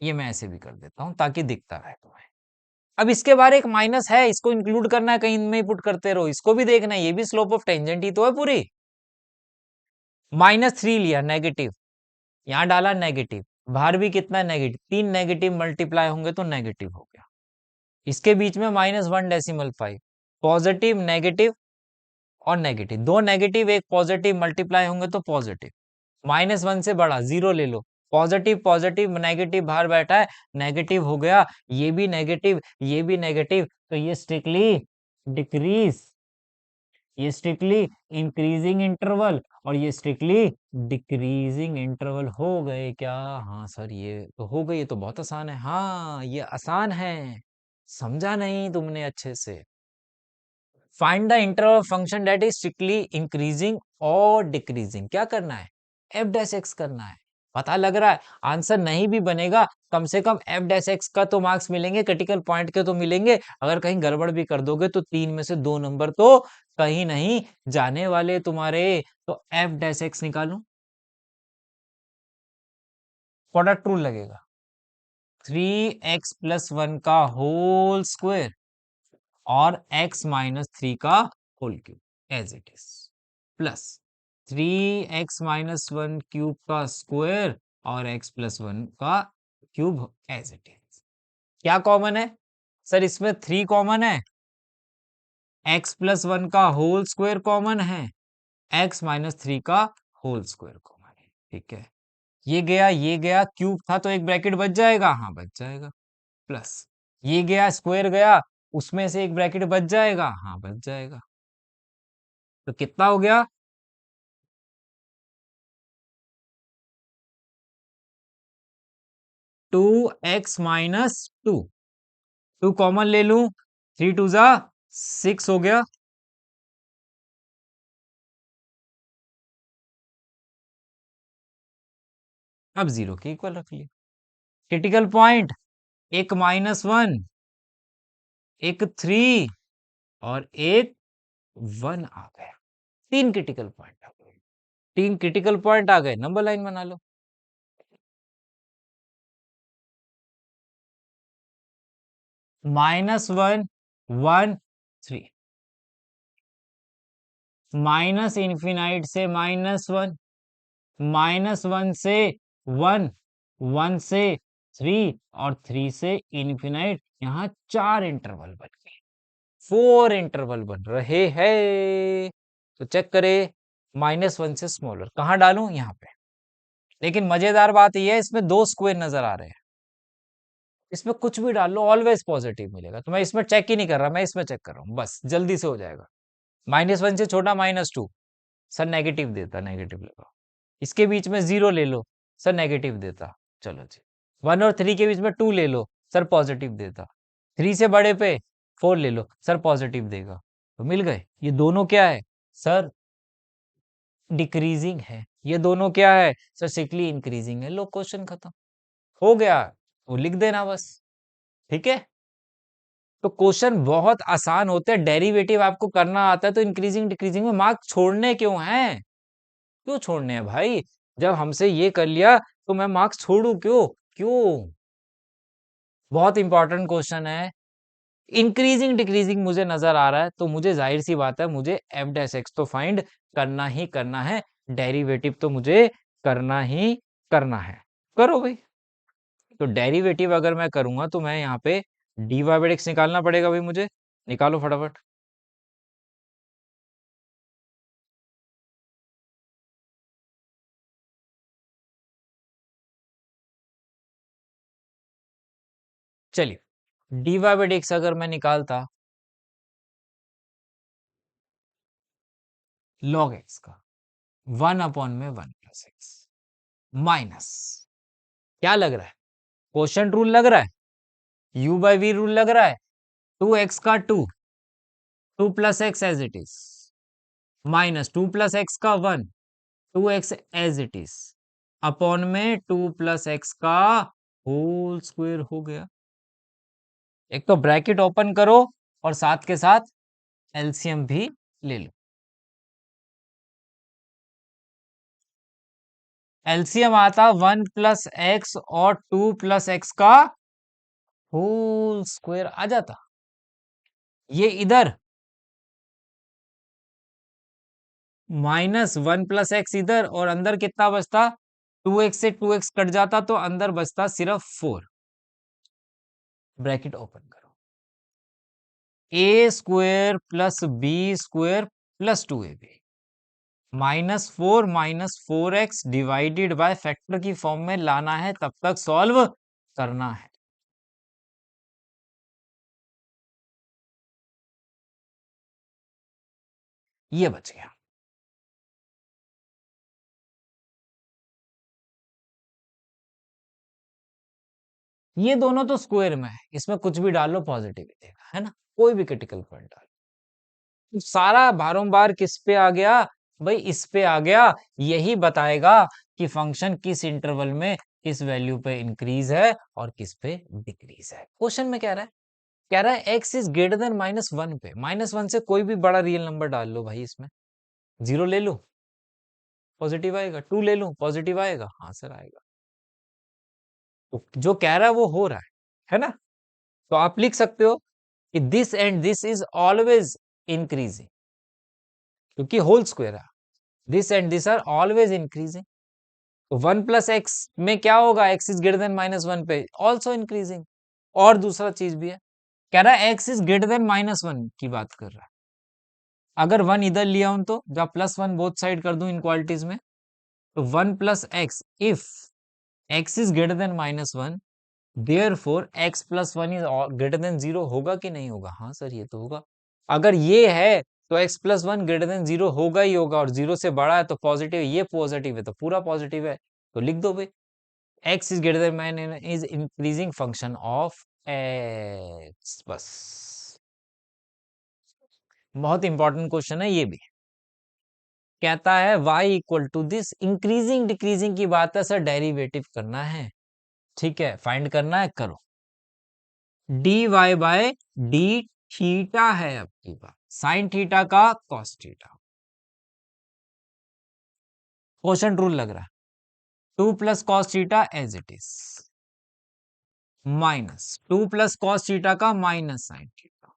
ये मैं ऐसे भी कर देता हूं ताकि दिखता रहे तुम्हें। अब इसके बारे एक माइनस है, इसको इंक्लूड करना है, कहीं इनमें पुट करते रहो, इसको भी देखना है, ये भी स्लोप ऑफ टेंजेंट ही तो है पूरी। -3 लिया नेगेटिव, यहां डाला नेगेटिव, बाहर भी कितना नेगेटिव, 3 नेगेटिव मल्टीप्लाई होंगे तो नेगेटिव हो गया। इसके बीच में -1.5 पॉजिटिव नेगेटिव और नेगेटिव, दो नेगेटिव एक पॉजिटिव मल्टीप्लाई होंगे तो पॉजिटिव। -1 से बड़ा 0 ले लो, पॉजिटिव पॉजिटिव नेगेटिव बाहर बैठा है, नेगेटिव हो गया, ये भी नेगेटिव, ये भी नेगेटिव, तो ये स्ट्रिक्टली डिक्रीज, ये स्ट्रिक्टली इंक्रीजिंग इंटरवल और ये स्ट्रिक्टली डिक्रीजिंग इंटरवल हो गए क्या? हाँ सर ये तो हो गए, ये तो बहुत आसान है। हाँ ये आसान है, समझा नहीं तुमने अच्छे से। Find the interval function that is strictly increasing और डिक्रीजिंग, क्या करना है? f' करना है। पता लग रहा है आंसर नहीं भी बनेगा, कम से कम f' का तो मार्क्स मिलेंगे, क्रिटिकल पॉइंट के तो मिलेंगे। अगर कहीं गड़बड़ भी कर दोगे तो 3 में से 2 नंबर तो कहीं नहीं जाने वाले तुम्हारे। तो f' निकालो, प्रोडक्ट रूल लगेगा, 3x + 1 का होल स्क्वायर और x - 3 का whole cube as it is, plus 3x - 1 cube का स्क्वायर और x + 1 का क्यूब एज इट इज। क्या कॉमन है सर? इसमें 3 कॉमन है, x + 1 का होल स्क्वायर कॉमन है, x - 3 का होल स्क्वायर कॉमन है, ठीक है। ये गया, क्यूब था तो एक ब्रैकेट बच जाएगा, हाँ बच जाएगा, प्लस ये गया, स्क्वायर गया, उसमें से एक ब्रैकेट बच जाएगा, हाँ बच जाएगा। तो कितना हो गया? 2x - 2, 2 कॉमन ले लूं, 3 2 जा 6 हो गया। अब 0 के इक्वल रख लिया। क्रिटिकल पॉइंट एक -1, एक 3 और एक 1 आ गया। 3 क्रिटिकल पॉइंट आ गए, 3 क्रिटिकल पॉइंट आ गए, नंबर लाइन बना लो। -1 1 3, माइनस इन्फिनाइट से -1, -1 से 1, 1 से 3 और 3 से इन्फिनाइट, यहाँ 4 इंटरवल बन गए, 4 इंटरवल बन रहे हैं। तो चेक करें, -1 से स्मॉलर कहाँ डालूं? यहाँ पे। लेकिन मजेदार बात यह है, इसमें 2 स्क्वायर नजर आ रहे हैं, इसमें कुछ भी डाल लो ऑलवेज पॉजिटिव मिलेगा। तो मैं इसमें चेक ही नहीं कर रहा, मैं इसमें चेक कर रहा हूँ, बस जल्दी से हो जाएगा। -1 से छोटा -2, सर नेगेटिव देता, नेगेटिव लगाओ। इसके बीच में 0 ले लो, सर नेगेटिव देता। चलो जी, 1 और 3 के बीच में 2 ले लो, सर पॉजिटिव देता। 3 से बड़े पे 4 ले लो, सर पॉजिटिव देगा। तो मिल गए। ये दोनों क्या है सर? डिक्रीजिंग है। ये दोनों क्या है सर? सिकली इंक्रीजिंग है। लो क्वेश्चन खत्म हो गया, वो लिख देना बस, ठीक है। तो क्वेश्चन बहुत आसान होते हैं, डेरिवेटिव आपको करना आता है तो इंक्रीजिंग डिक्रीजिंग में मार्क्स छोड़ने क्यों हैं? क्यों छोड़ने हैं भाई? जब हमसे ये कर लिया तो मैं मार्क्स छोड़ू क्यों? क्यों? बहुत इंपॉर्टेंट क्वेश्चन है। इंक्रीजिंग डिक्रीजिंग मुझे नजर आ रहा है तो मुझे जाहिर सी बात है मुझे एफ डैश एक्स तो फाइंड करना ही करना है, डेरिवेटिव तो मुझे करना ही करना है। करो भाई। तो डेरिवेटिव अगर मैं करूंगा तो मैं यहाँ पे डी वाई बाई एक्स निकालना पड़ेगा भाई मुझे। निकालो फटाफट। चलिए डी वाई बाई एक्स अगर मैं निकालता लॉग एक्स का 1 में 1 + x माइनस क्या लग रहा है? क्वोशिएंट रूल लग रहा है, u बाई वी रूल लग रहा है, 2x का 2 + x as it is minus 2 + x का 1 2x as it is upon में 2 + x का होल स्क्वायर हो गया। एक तो ब्रैकेट ओपन करो और साथ के साथ एलसीएम भी ले लो। एलसीएम आता 1 + x और 2 + x का होल स्क्वायर आ जाता। ये इधर -1 + x इधर और अंदर कितना बचता? 2x से 2x कट जाता तो अंदर बचता सिर्फ 4। ब्रैकेट ओपन करो। a² + b² + 2ab -4 - 4x divided by factor की फॉर्म में लाना है, तब तक सॉल्व करना है। ये बच गया। ये दोनों तो स्क्वायर में है, इसमें कुछ भी डाल लो पॉजिटिव ही देगा, है ना? कोई भी क्रिटिकल पॉइंट डाल। तो सारा बारंबार किस पे आ गया भाई? इस पे आ गया। यही बताएगा कि फंक्शन किस इंटरवल में किस वैल्यू पे इंक्रीज है और किस पे डिक्रीज है। क्वेश्चन में कह रहा है, एक्स इज ग्रेटर देन -1 पे। -1 से कोई भी बड़ा रियल नंबर डाल लो भाई इसमें। 0 ले लो पॉजिटिव आएगा, 2 ले लो पॉजिटिव आएगा, हाँ सर आएगा। तो जो कह रहा है वो हो रहा है ना? तो आप लिख सकते हो कि this and this is always increasing, क्योंकि होल स्क्वायर है। This and this are always increasing. तो 1 + x में क्या होगा? x इज ग्रेटर देन -1 पे ऑल्सो इंक्रीजिंग। और दूसरा चीज भी है, कह रहा है x इज ग्रेटर देन -1 की बात कर रहा है। अगर 1 इधर लिया हूं तो जब +1 बोथ साइड कर दूं इनक्वालिटीज में, तो 1 + x if x is greater then -1 therefore x + 1 is greater then 0 होगा कि नहीं होगा? हाँ सर ये तो होगा। अगर ये है तो x + 1 ग्रेटर देन 0 होगा ही होगा, और 0 से बड़ा है तो पॉजिटिव, ये पॉजिटिव है तो पूरा पॉजिटिव है। तो लिख दो भाई x is greater then is increasing function of x। बस बहुत इंपॉर्टेंट क्वेश्चन है ये भी। कहता है y equal to this, increasing decreasing की बात है सर, डेरिवेटिव करना है। ठीक है, फाइंड करना है, करो। dy बाय डी थीटा है आपकी बात, साइन थीटा का कॉस थीटा। क्वेश्चन रूल लग रहा है, 2 + cos theta as it is minus 2 + cos theta का minus sine theta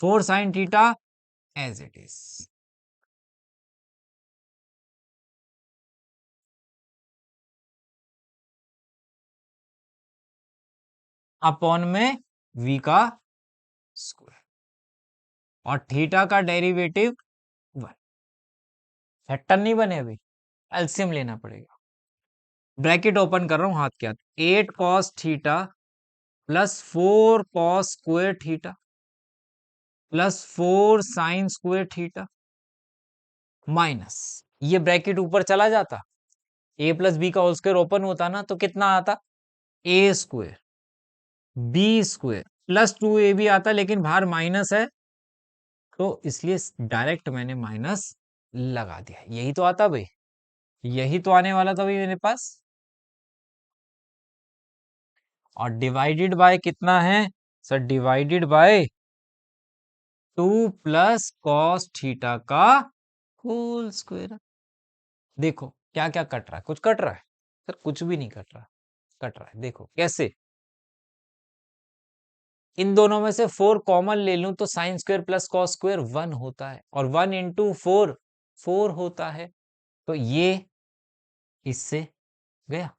4 sin theta as it is upon में v का स्क्वायर और थीटा का डेरिवेटिव 1। फैक्टर नहीं बने अभी, एलसीएम लेना पड़ेगा। ब्रैकेट ओपन कर रहा हूं हाथ के हाथ, 8 cos theta plus 4 cos square theta plus 4 sin square theta minus, ये ब्रैकेट ऊपर चला जाता, a + b का होल स्क्वायर ओपन होता ना तो कितना आता? a² b² +2ab आता, लेकिन बाहर माइनस है तो इसलिए डायरेक्ट मैंने माइनस लगा दिया। यही तो आता भाई, यही तो आने वाला था भाई मेरे पास। और डिवाइडेड बाय कितना है sir? Divided by 2 + cos theta का होल स्क्वायर। देखो क्या क्या कट रहा है, कुछ कट रहा है सर? कुछ भी नहीं कट रहा, कट रहा है। देखो कैसे, इन दोनों में से 4 कॉमन ले लूं तो sine square plus cos square 1 होता है, और 1 इंटू 4 4 होता है। तो ये इससे गया।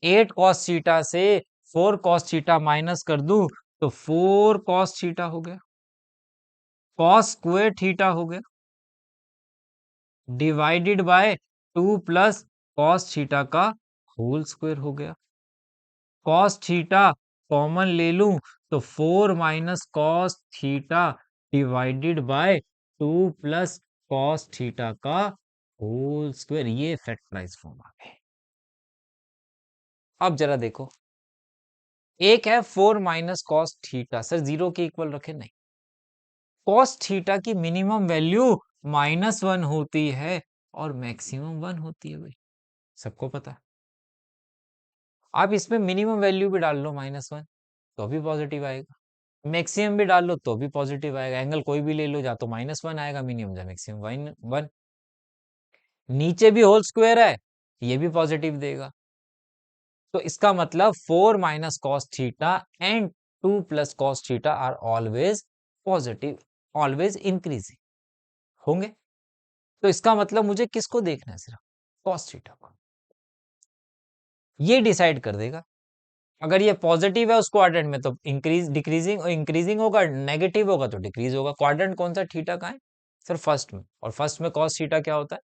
8 कॉस थीटा से 4 कॉस थीटा माइनस कर दूं तो 4 कॉस थीटा हो गया, कॉस स्क्वायर थीटा हो गया, divided by 2 plus cos theta का होल स्क्वायर हो गया। कॉस थीटा कॉमन ले लूं तो 4 minus cos theta divided by 2 plus cos theta का होल स्क्वायर। ये फैक्टराइज फॉर्म आ गए। अब जरा देखो, एक है 4 minus cos theta, sir zero के इक्वल रखे? नहीं, कॉस थीटा की मिनिमम वैल्यू -1 होती है और मैक्सिमम 1 होती है भाई, सबको पता है। आप इसमें मिनिमम वैल्यू भी डाल लो -1 तो भी पॉजिटिव आएगा, मैक्सिमम भी डाल लो तो भी पॉजिटिव आएगा। एंगल कोई भी ले लो, जा तो -1 आएगा मिनिमम, या मैक्सिमम 1। नीचे भी होल स्क्वायर है, ये भी पॉजिटिव देगा। तो इसका मतलब 4 minus cos theta and 2 plus cos theta are always positive, always increasing होंगे। तो इसका मतलब मुझे किसको देखना है? सिर्फ कॉस थीटा को। ये डिसाइड कर देगा। अगर ये पॉजिटिव है उस क्वाड्रेंट में तो इंक्रीज डिक्रीजिंग, और इंक्रीजिंग होगा, नेगेटिव होगा तो डिक्रीज होगा। क्वाड्रेंट कौन सा? थीटा का है सर? फर्स्ट में। और फर्स्ट में कॉस थीटा क्या होता है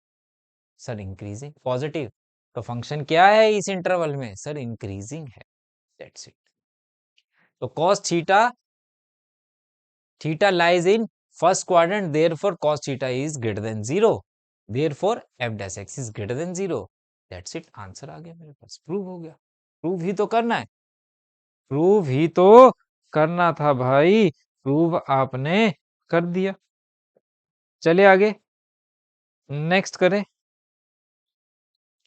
सर? Increasing, positive. तो फंक्शन क्या है इस इंटरवल में सर? इंक्रीजिंग है, दैट्स इट। तो cos theta lies in first quadrant, therefore cos theta is greater than 0, therefore f dash x is greater than 0। That's it, answer आ गया मेरे पास, प्रूव हो गया। प्रूव ही तो करना है, प्रूव ही तो करना था भाई, प्रूव आपने कर दिया। चले आगे, नेक्स्ट करें।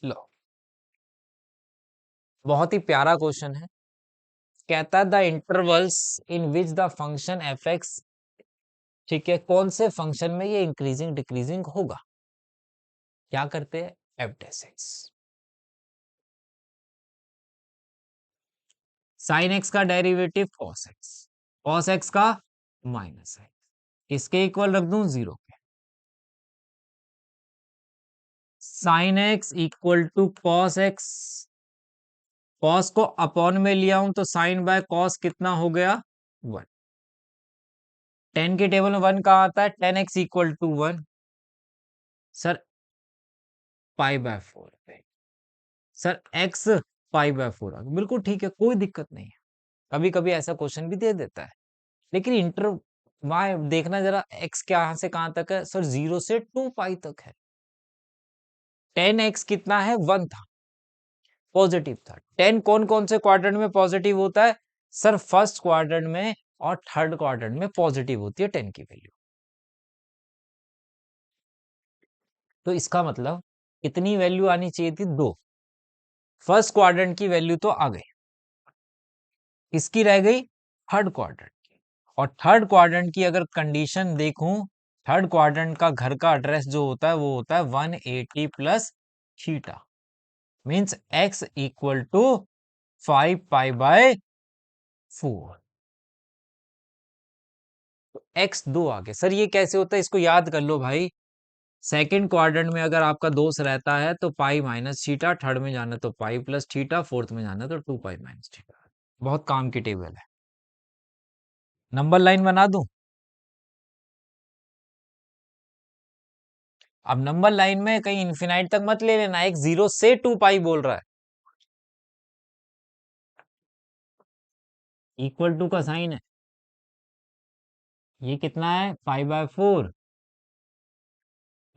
लो, बहुत ही प्यारा क्वेश्चन है। कहता the intervals in which the function F x, ठीक है, कौन से फंक्शन में ये इंक्रीजिंग डिक्रीजिंग होगा? क्या करते हैं? F dash x, sine x का derivative cos x, cos x का माइनस एक्स, इसके इक्वल रख दूं 0 के। Sine X equal to cos x, cos को अपॉन में लिया हूं तो साइन बाय कॉस कितना हो गया? 1। 10 के टेबल में 1 कहा आता है? 10x इक्वल टू 1 सर, π/4 पे सर, x π/4 आ गया, बिल्कुल ठीक है, कोई दिक्कत नहीं है। कभी कभी ऐसा क्वेश्चन भी दे देता है, लेकिन इंटर वहां देखना जरा, x कहां से कहां तक है सर? 0 से 2π तक है। 10x कितना है? 1 था, पॉजिटिव था। 10 कौन कौन से क्वाड्रेंट में पॉजिटिव होता है सर? फर्स्ट क्वाड्रेंट में और थर्ड क्वाड्रेंट में पॉजिटिव होती है 10 की वैल्यू। तो इसका मतलब कितनी वैल्यू आनी चाहिए थी? 2। फर्स्ट क्वाड्रेंट की वैल्यू तो आ गई, किसकी रह गई? थर्ड क्वाड्रेंट की। और थर्ड क्वाड्रेंट की अगर कंडीशन देखूं, थर्ड क्वाड्रेंट का घर का एड्रेस जो होता है वो होता है 180 plus theta, means x equal to 5π/4। तो x 2 आ गया सर। ये कैसे होता है? इसको याद कर लो भाई। सेकंड क्वाड्रेंट में अगर आपका दोस्त रहता है तो पाई माइनस थीटा, थर्ड में जाना तो पाई प्लस थीटा, फोर्थ में जाना तो 2π माइनस थीटा। बहुत काम की टेबल है। नंबर लाइन बना दूं? अब नंबर लाइन में कहीं इन्फिनाइट तक मत ले लेना, एक 0 से 2π बोल रहा है। इक्वल टू का साइन है, ये कितना है? π/4,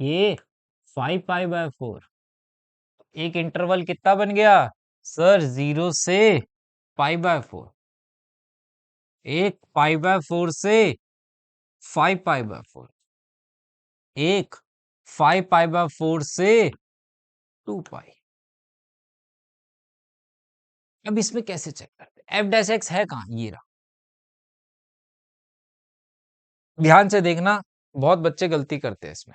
ये 5π/4। एक इंटरवल कितना बन गया सर? 0 से π/4, एक π/4 से 5π/4, एक 5π/4 से 2π। अब इसमें कैसे चेक करते हैं? एफ डैश एक्स है कहां? ये रहा, ध्यान से देखना, बहुत बच्चे गलती करते हैं इसमें।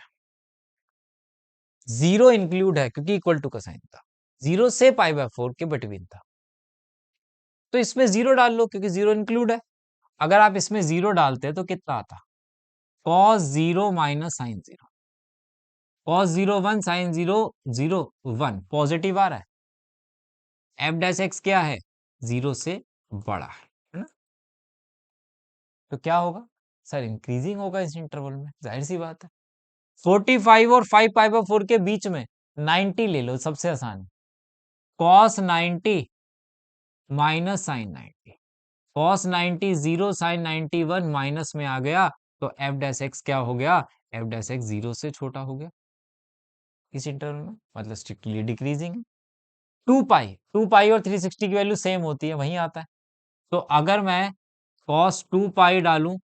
जीरो इंक्लूड है क्योंकि इक्वल टू का साइन था, 0 से π/4 के बिटवीन था, तो इसमें जीरो डाल लो क्योंकि जीरो इंक्लूड है। अगर आप इसमें जीरो डालते तो कितना आता, cos 0 minus sin 0, cos 0 1 sin 0 0 1, positive आ रहा है, f'(x) क्या है, जीरो से बड़ा है ना, तो क्या होगा सर, इंक्रीजिंग होगा इस इंटरवल में, जाहिर सी बात है। 45 और 5π/4 के बीच में 90 ले लो, सबसे आसान है, cos 90 minus sine 90, cos 90 0 sin 91 minus में आ गया, तो f'(x) क्या हो गया, f'(x) जीरो से छोटा हो गया इस इंटरवल में, मतलब स्ट्रिक्टली डिक्रीजिंग है। 2π और 360 की वैल्यू सेम होती है, वही आता है। तो अगर मैं cos 2π डालूं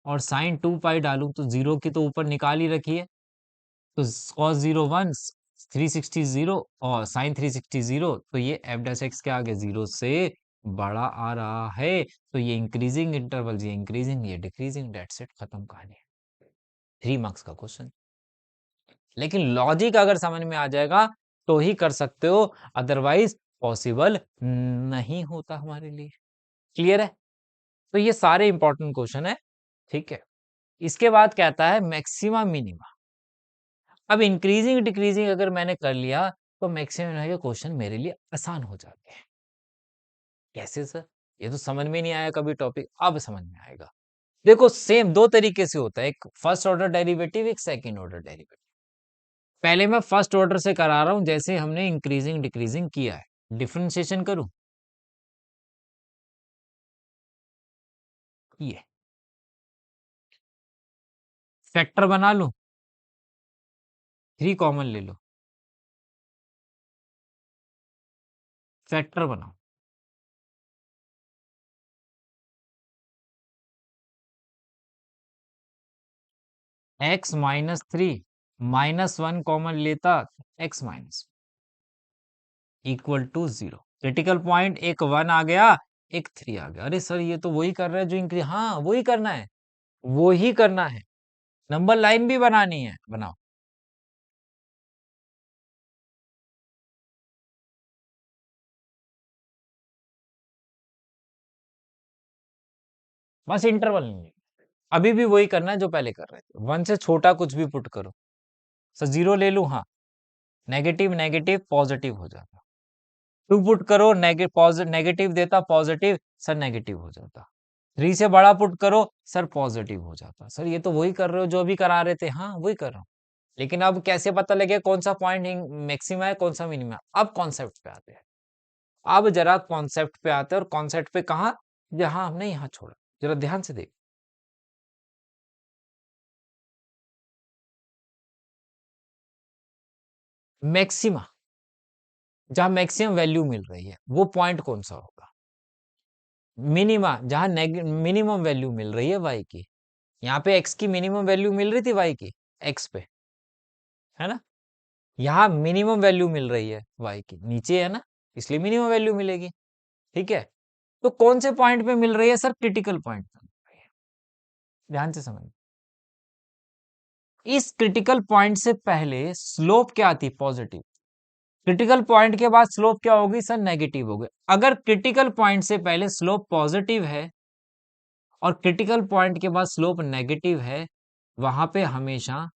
और sin 2π डालूं तो जीरो की तो ऊपर निकाल ही रखी है, तो cos 0 1 360 0 और sin 360 0, तो ये f'(x) के आगे जीरो से बड़ा आ रहा है, तो ये इंक्रीजिंग इंटरवल, ये इंक्रीजिंग, ये डिक्रीजिंग, डेट्स इट, खत्म कहानी। 3 मार्क्स का क्वेश्चन, लेकिन लॉजिक अगर समझ में आ जाएगा तो ही कर सकते हो, अदरवाइज पॉसिबल नहीं होता हमारे लिए। क्लियर है, तो ये सारे इंपॉर्टेंट क्वेश्चन है, ठीक है। इसके बाद कहता है मैक्सिमा मिनिमा। अब इंक्रीजिंग डिक्रीजिंग अगर मैंने कर लिया तो मैक्सिमम के क्वेश्चन मेरे लिए आसान हो जाते हैं। कैसे सर, ये तो समझ में नहीं आया कभी टॉपिक, अब समझ में आएगा। देखो सेम दो तरीके से होता है, एक फर्स्ट ऑर्डर डेरिवेटिव, एक सेकंड ऑर्डर डेरिवेटिव। पहले मैं फर्स्ट ऑर्डर से करा रहा हूं, जैसे हमने इंक्रीजिंग डिक्रीजिंग किया है। डिफरेंशिएशन करूं, ये फैक्टर बना लूं, 3 कॉमन ले लो, फैक्टर बनाओ, x-3 -1 कॉमन लेता, x- equal to 0। Critical point एक 1 आ गया, एक 3 आ गया। अरे सर ये तो वही कर रहा है जो इंक्रीज, हाँ वही करना है, वो ही करना है। नंबर लाइन भी बनानी है, बनाओ। बस इंटरवल नहीं है, अभी भी वही करना है जो पहले कर रहे थे, 1 से छोटा कुछ भी पुट करो। सर 0 ले लू, हाँ, नेगेटिव नेगेटिव पॉजिटिव हो जाता, 2 पुट करो, नेगेटिव देता पॉजिटिव, सर नेगेटिव हो जाता। 3 से बड़ा पुट करो, सर पॉजिटिव हो जाता। सर ये तो वही कर रहे हो जो अभी करा रहे थे, हाँ वही कर रहा हूँ। लेकिन अब कैसे पता लगे कौन सा पॉइंट मैक्सिमा है कौन सा मिनिमा है, अब कॉन्सेप्ट पे आते हैं। अब जरा कॉन्सेप्ट पे आते हैं, और कॉन्सेप्ट पे कहा, जहां हमने यहां छोड़ा, जरा ध्यान से देख। मैक्सिमा, जहां मैक्सिमम वैल्यू मिल रही है वो पॉइंट कौन सा होगा। मिनिमा, जहां मिनिमम वैल्यू मिल रही है वाई की, यहाँ पे एक्स की मिनिमम वैल्यू मिल रही थी वाई की, एक्स पे, है ना, यहाँ मिनिमम वैल्यू मिल रही है वाई की, नीचे है ना, इसलिए मिनिमम वैल्यू मिलेगी, ठीक है। तो कौन से पॉइंट पे मिल रही है सर, क्रिटिकल पॉइंट पे। ध्यान से समझ, इस क्रिटिकल पॉइंट से पहले स्लोप क्या आती, पॉजिटिव। क्रिटिकल पॉइंट के बाद स्लोप क्या होगी सर, नेगेटिव होगी। अगर क्रिटिकल पॉइंट से पहले स्लोप पॉजिटिव है और क्रिटिकल पॉइंट के बाद स्लोप नेगेटिव है, वहां पे हमेशा,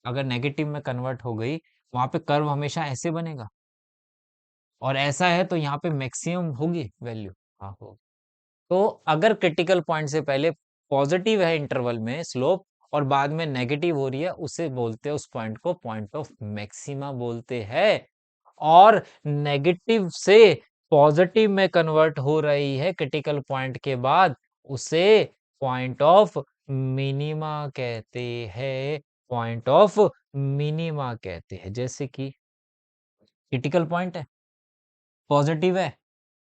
अगर नेगेटिव में कन्वर्ट हो गई, वहां पे कर्व हमेशा ऐसे बनेगा, और ऐसा है तो यहाँ पे मैक्सिमम होगी वैल्यू, हाँ होगी। तो अगर क्रिटिकल पॉइंट से पहले पॉजिटिव है इंटरवल में स्लोप, और बाद में नेगेटिव हो रही है, उसे बोलते हैं, उस पॉइंट को पॉइंट ऑफ मैक्सिमा बोलते हैं। और नेगेटिव से पॉजिटिव में कन्वर्ट हो रही है क्रिटिकल पॉइंट के बाद, उसे पॉइंट ऑफ मिनिमा कहते हैं, पॉइंट ऑफ मिनिमा कहते हैं। जैसे कि क्रिटिकल पॉइंट है, पॉजिटिव है,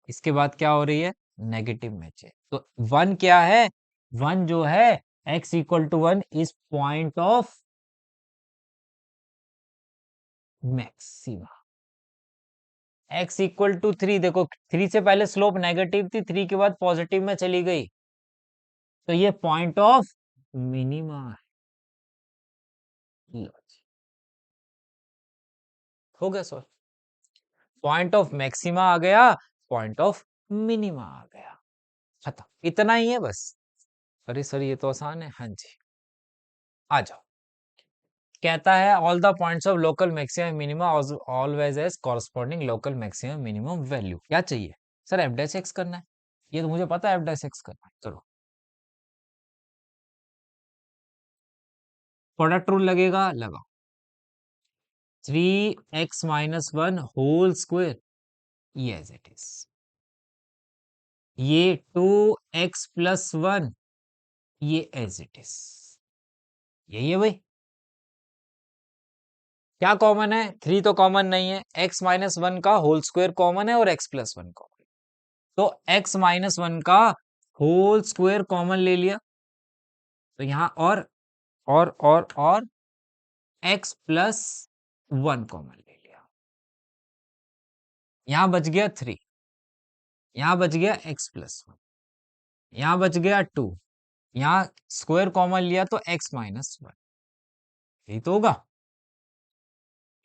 इसके बाद क्या हो रही है, नेगेटिव में है, तो 1 क्या है, 1 जो है, x=1 is point of maxima. x=3, देखो 3 से पहले स्लोप नेगेटिव थी, 3 के बाद पॉजिटिव में चली गई, तो ये पॉइंट ऑफ मिनिमा है। लो जी, हो गया सॉल्व। पॉइंट ऑफ मैक्सिमा आ गया, पॉइंट ऑफ मिनिमा आ गया, खत्म। इतना ही है बस। अरे सर ये तो आसान है। हाँ जी, आ जाओ। कहता है all the points of local maximum minima always as corresponding local maximum minimum value. क्या चाहिए सर? एफ डैश एक्स करना है। ये तो मुझे पता है, एफ डैश एक्स करना है। चलो, प्रोडक्ट रूल लगेगा, लगाओ। 3x - 1 होल स्क्वायर, ये एज इट इज। ये 2x+1, ये एज इट इज। यही है भाई। क्या कॉमन है? 3 तो कॉमन नहीं है। x - 1 का होल स्क्वायर कॉमन है और x+1 कॉमन। तो x - 1 का होल स्क्वायर कॉमन ले लिया, तो यहां और x+1 कॉमन ले लिया। यहां बच गया 3, यहां बच गया x+1, यहां बच गया 2, यहां स्क्वायर कॉमन लिया तो x - 1। यही तो होगा।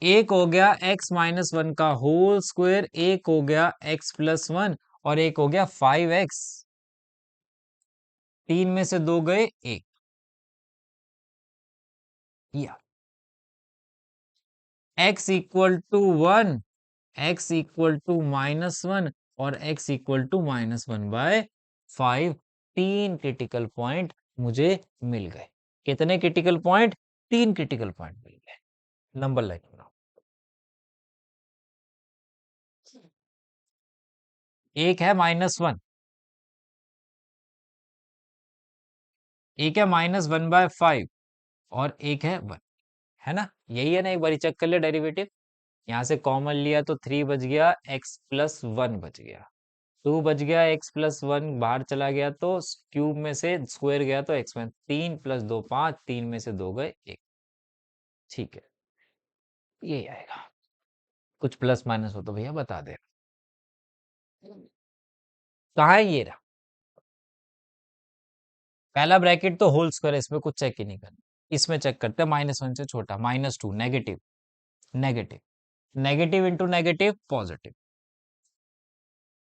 एक हो गया x - 1 का होल स्क्वायर, एक हो गया x+1 और एक हो गया 5x। 3 में से 2 गए 1। या x=1, x=-1 और x=-1/5। 3 क्रिटिकल पॉइंट मुझे मिल गए। कितने क्रिटिकल पॉइंट? 3 क्रिटिकल पॉइंट मिल गए। नंबर लाइन बनाओ। एक है -1, एक है -1/5 और एक है 1, है ना? यही है ना? एक बार चेक कर ले डेरिवेटिव। यहां से कॉमन लिया तो 3 बच गया, x+1 बच गया, 2 बच गया, x+1 बाहर चला गया तो क्यूब में से स्क्वायर गया तो x में 3 + 2 5, 3 में से 2 गए 1। ठीक है, ये आएगा। कुछ प्लस माइनस हो तो भैया बता दे। कहाँ है? ये रहा। पहला ब्रैकेट तो होल स्क्वायर है, इसमें कुछ चेक ही नहीं करना। इसमें चेक करते हैं -1 से छोटा, -2, negative, negative, negative into negative positive.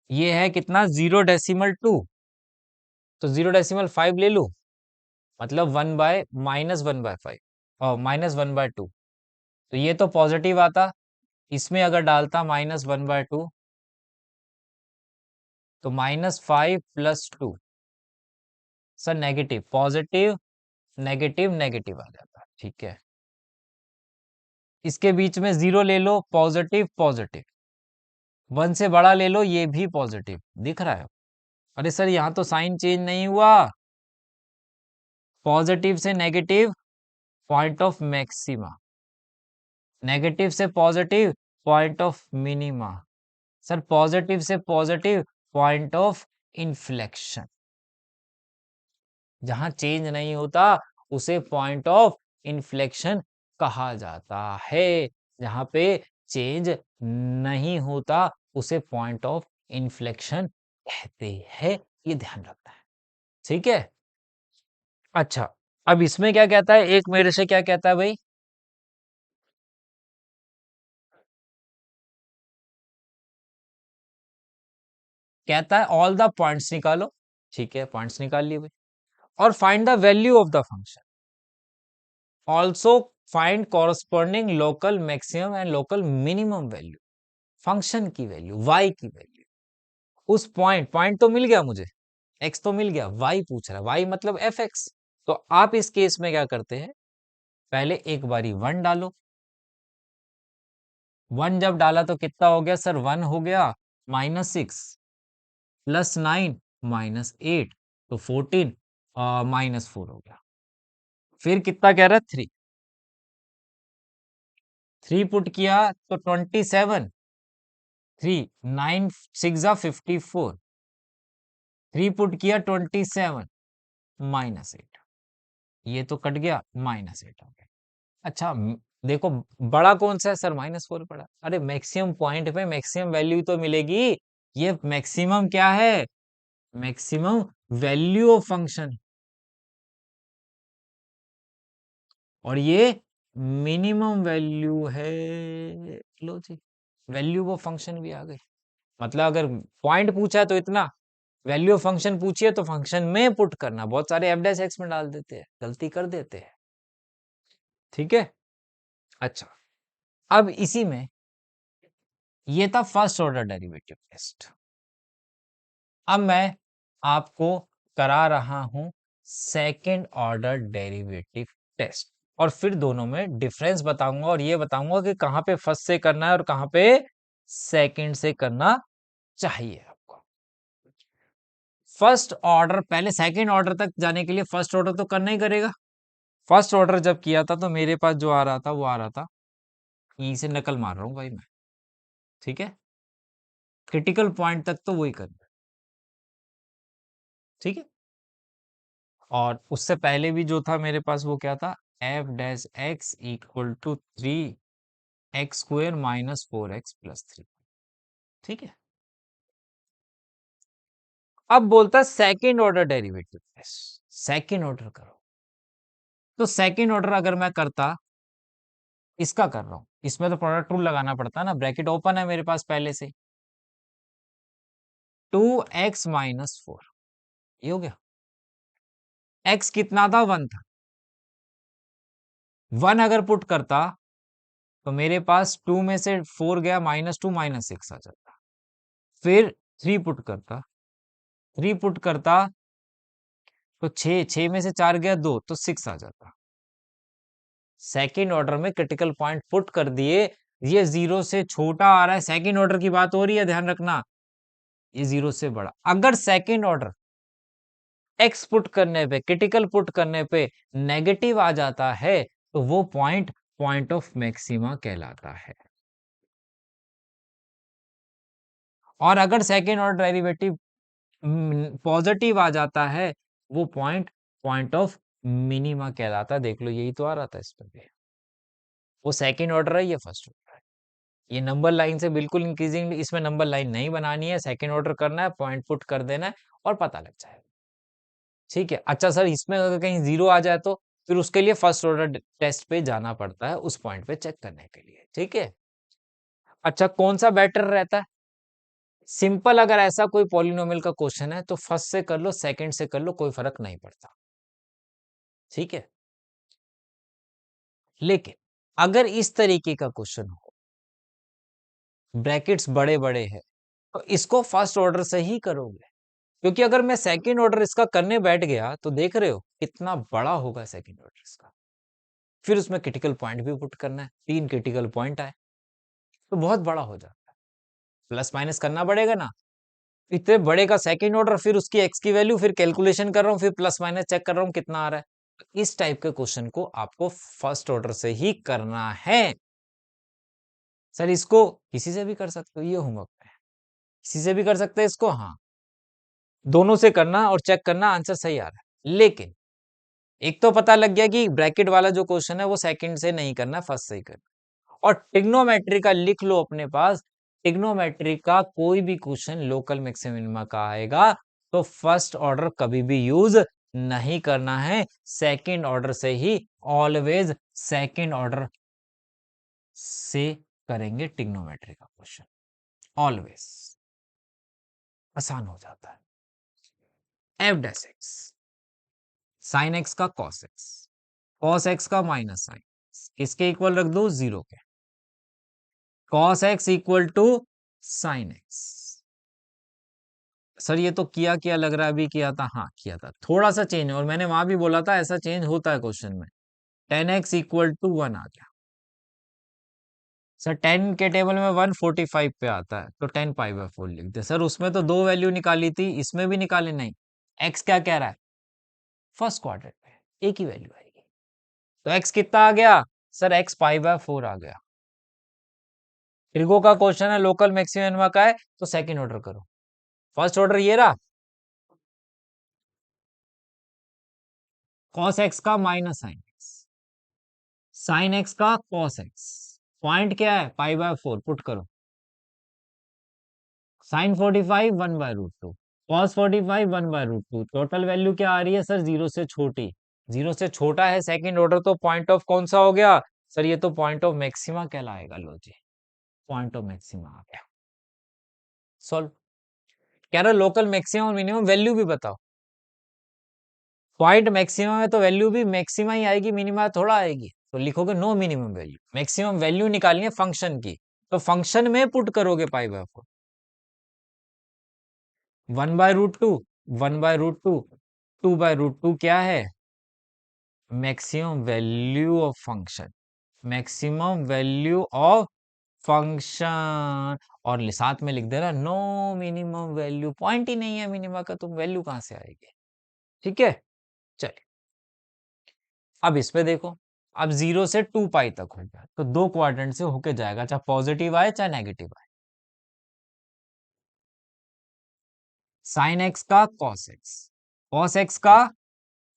ये है कितना? 0.2। तो 0.5 ले लूं, मतलब 1/-1/5 और -1/2। तो ये तो पॉजिटिव आता, इसमें अगर डालता -1/2 तो -5 + 2। Sir negative positive, negative negative आ जाता। ठीक है, इसके बीच में 0 ले लो, पॉजिटिव पॉजिटिव। 1 से बड़ा ले लो, ये भी पॉजिटिव दिख रहा है। अरे सर यहाँ तो साइन चेंज नहीं हुआ। पॉजिटिव से negative, point of maxima, negative से positive, point of minima. Sir positive से पॉजिटिव, पॉइंट ऑफ इन्फ्लेक्शन। जहां चेंज नहीं होता उसे पॉइंट ऑफ इन्फ्लेक्शन कहा जाता है। जहां पे चेंज नहीं होता उसे पॉइंट ऑफ इन्फ्लेक्शन कहते हैं। ये ध्यान रखना है। ठीक है। अच्छा, अब इसमें क्या कहता है? एक मेरे से क्या कहता है भाई? कहता है ऑल द पॉइंट्स निकालो। ठीक है, पॉइंट्स निकाल लिए भाई। और find the value of the function. Also find corresponding local maximum and local minimum value. Function की वैल्यू, y की वैल्यू। उस पॉइंट, पॉइंट तो मिल गया मुझे, x तो मिल गया, y पूछ रहा है, y मतलब fx। तो आप इस केस में क्या करते हैं? पहले एक बारी 1 डालो। 1 जब डाला तो कितना हो गया सर? 1 हो गया, -6 + 9 -8 तो 14, -4 हो गया। फिर कितना कह रहा है? 3। 3 पुट किया तो 27, 3 9 6 54। 3 पुट किया 27 -8, ये तो कट गया, -8 हो गया। अच्छा देखो, बड़ा कौन सा है सर? -4 बड़ा। अरे मैक्सिमम पॉइंट पे मैक्सिमम वैल्यू तो मिलेगी। ये मैक्सिमम क्या है? Maximum value of function. और ये मिनिमम वैल्यू है, लो जी, वैल्यू वो फंक्शन भी आ गई। मतलब अगर पॉइंट पूछा है तो इतना, वैल्यू ऑफ फंक्शन पूछिए तो फंक्शन में पुट करना। बहुत सारे एफ डैश एक्स में डाल देते हैं, गलती कर देते हैं। ठीक है, अच्छा, अब इसी में ये था फर्स्ट ऑर्डर डेरिवेटिव टेस्ट। अब मैं आपको करा रहा हूं सेकंड ऑर्डर डेरिवेटिव टेस्ट, और फिर दोनों में डिफरेंस बताऊंगा और ये बताऊंगा कि कहां पे फर्स्ट से करना है और कहां पे सेकंड से करना चाहिए आपको। फर्स्ट ऑर्डर, पहले सेकंड ऑर्डर तक जाने के लिए फर्स्ट ऑर्डर तो करना ही करेगा। फर्स्ट ऑर्डर जब किया था तो मेरे पास जो आ रहा था वो आ रहा था, यहीं से नकल मार रहा हूं भाई मैं, ठीक है, क्रिटिकल पॉइंट तक तो वही करना, ठीक है। और उससे पहले भी जो था मेरे पास वो क्या था, F dash x equal to 3x² minus 4x+3, ठीक है। अब बोलता है second order derivative test, second order करो। तो सेकेंड ऑर्डर अगर मैं करता, इसका कर रहा हूं, इसमें तो प्रोडक्ट रूल लगाना पड़ता है ना, ब्रैकेट ओपन है मेरे पास पहले से, 2x-4, ये हो गया। x कितना था, 1 था, 1 अगर पुट करता तो मेरे पास 2 में से 4 गया, -2 -6 आ जाता। फिर 3 पुट करता, 3 पुट करता तो 6, 6 में से 4 गया 2, तो 6 आ जाता। सेकेंड ऑर्डर में क्रिटिकल पॉइंट पुट कर दिए, ये 0 से छोटा आ रहा है, सेकेंड ऑर्डर की बात हो रही है, ध्यान रखना, ये 0 से बड़ा। अगर सेकेंड ऑर्डर एक्स पुट करने पे, क्रिटिकल पुट करने पे नेगेटिव आ जाता है तो वो पॉइंट पॉइंट ऑफ मैक्सिमा कहलाता है। और अगर सेकेंड ऑर्डर डेरिवेटिव पॉजिटिव आ जाता है, वो पॉइंट पॉइंट ऑफ मिनिमा कहलाता है। देख लो, यही तो आ रहा था इस पर भी, वो सेकेंड ऑर्डर है, ये फर्स्ट ऑर्डर है। ये नंबर लाइन से बिल्कुल इंक्रीजिंग, इसमें नंबर लाइन नहीं बनानी है, सेकेंड ऑर्डर करना है, पॉइंट पुट कर देना है और पता लग जाएगा, ठीक है। अच्छा सर, इसमें अगर कहीं जीरो आ जाए तो फिर उसके लिए फर्स्ट ऑर्डर टेस्ट पे जाना पड़ता है, उस पॉइंट पे चेक करने के लिए, ठीक है। अच्छा, कौन सा बेटर रहता है? सिंपल, अगर ऐसा कोई पॉलिनोमियल का क्वेश्चन है तो फर्स्ट से कर लो, सेकंड से कर लो, कोई फर्क नहीं पड़ता, ठीक है। लेकिन अगर इस तरीके का क्वेश्चन हो, ब्रैकेट्स बड़े बड़े हैं, तो इसको फर्स्ट ऑर्डर से ही करोगे, क्योंकि अगर मैं सेकंड ऑर्डर इसका करने बैठ गया तो देख रहे हो कितना बड़ा होगा सेकंड ऑर्डर इसका। फिर उसमें क्रिटिकल पॉइंट भी पुट करना है, 3 क्रिटिकल पॉइंट आए तो बहुत बड़ा हो जाता है, प्लस माइनस करना पड़ेगा ना। इतने बड़े का सेकंड ऑर्डर, फिर उसकी एक्स की वैल्यू, फिर कैलकुलेशन कर रहा हूँ, फिर प्लस माइनस चेक कर रहा हूँ कितना आ रहा है। इस टाइप के क्वेश्चन को आपको फर्स्ट ऑर्डर से ही करना है। सर इसको किसी से भी कर सकते हो, ये होमवर्क है, किसी से भी कर सकते हैं इसको, हाँ, दोनों से करना और चेक करना आंसर सही आ रहा है। लेकिन एक तो पता लग गया कि ब्रैकेट वाला जो क्वेश्चन है वो सेकंड से नहीं करना, फर्स्ट से ही करना। और ट्रिग्नोमेट्री का लिख लो अपने पास, ट्रिग्नोमेट्री का कोई भी क्वेश्चन लोकल मैक्सिमम मिनिमा का आएगा तो फर्स्ट ऑर्डर कभी भी यूज नहीं करना है, सेकंड ऑर्डर से ही, ऑलवेज सेकंड ऑर्डर से करेंगे ट्रिग्नोमेट्री का क्वेश्चन, ऑलवेज, आसान हो जाता है। F dash x, sine x का कॉस एक्स, कॉस एक्स का माइनस साइन, किसके इक्वल रख दो, 0 के, cos x equal to sine x. Sir ये तो किया किया लग रहा है, अभी किया था, हाँ किया था, थोड़ा सा चेंज, और मैंने वहां भी बोला था ऐसा चेंज होता है क्वेश्चन में। 10x इक्वल टू 1 आ गया। सर 10 के टेबल में 145 पे आता है, तो 10π/4 लिख दे। सर उसमें तो दो वैल्यू निकाली थी, इसमें भी निकाले नहीं, x क्या कह रहा है, फर्स्ट क्वाड्रेंट में एक ही वैल्यू आएगी, तो x कितना आ गया, सर x π/4 आ गया। ट्रिगो का क्वेश्चन है, लोकल मैक्सिमम का है, तो सेकंड ऑर्डर करो। फर्स्ट ऑर्डर ये रहा, cos x का minus sine x, sine x का cos x, पॉइंट क्या है, π/4 पुट करो, साइन 45 1/√2, cos 45 1/√2, टोटल वैल्यू क्या आ रही है सर, 0 से छोटी, 0 से छोटा है सेकंड ऑर्डर, तो पॉइंट ऑफ कौन सा हो गया, सर ये तो पॉइंट ऑफ मैक्सिमा कहलाएगा। लो जी, पॉइंट ऑफ मैक्सिमा आ गया। सॉल्व। कह रहा लोकल मैक्सिमम और मिनिमम वैल्यू भी बताओ। पॉइंट मैक्सिमम है तो वैल्यू भी मैक्सिमा ही आएगी, मिनिमा थोड़ा आएगी। तो लिखोगे no minimum value. Maximum value निकालनी है फंक्शन की, तो फंक्शन में पुट करोगे पाई बाय 4। 1/√2, 1/√2, 2/√2 क्या है? Maximum value of function, maximum value of function. और साथ में लिख देना नो मिनिमम वैल्यू, पॉइंट ही नहीं है मिनिमा का, तुम वैल्यू कहां से आएगी? ठीक है, चलिए अब इस पे देखो। अब 0 से 2 पाई तक हो गया, तो दो क्वाड्रेंट से होके जाएगा, चाहे पॉजिटिव आए चाहे नेगेटिव आए। साइन एक्स का कॉस एक्स, कॉस एक्स का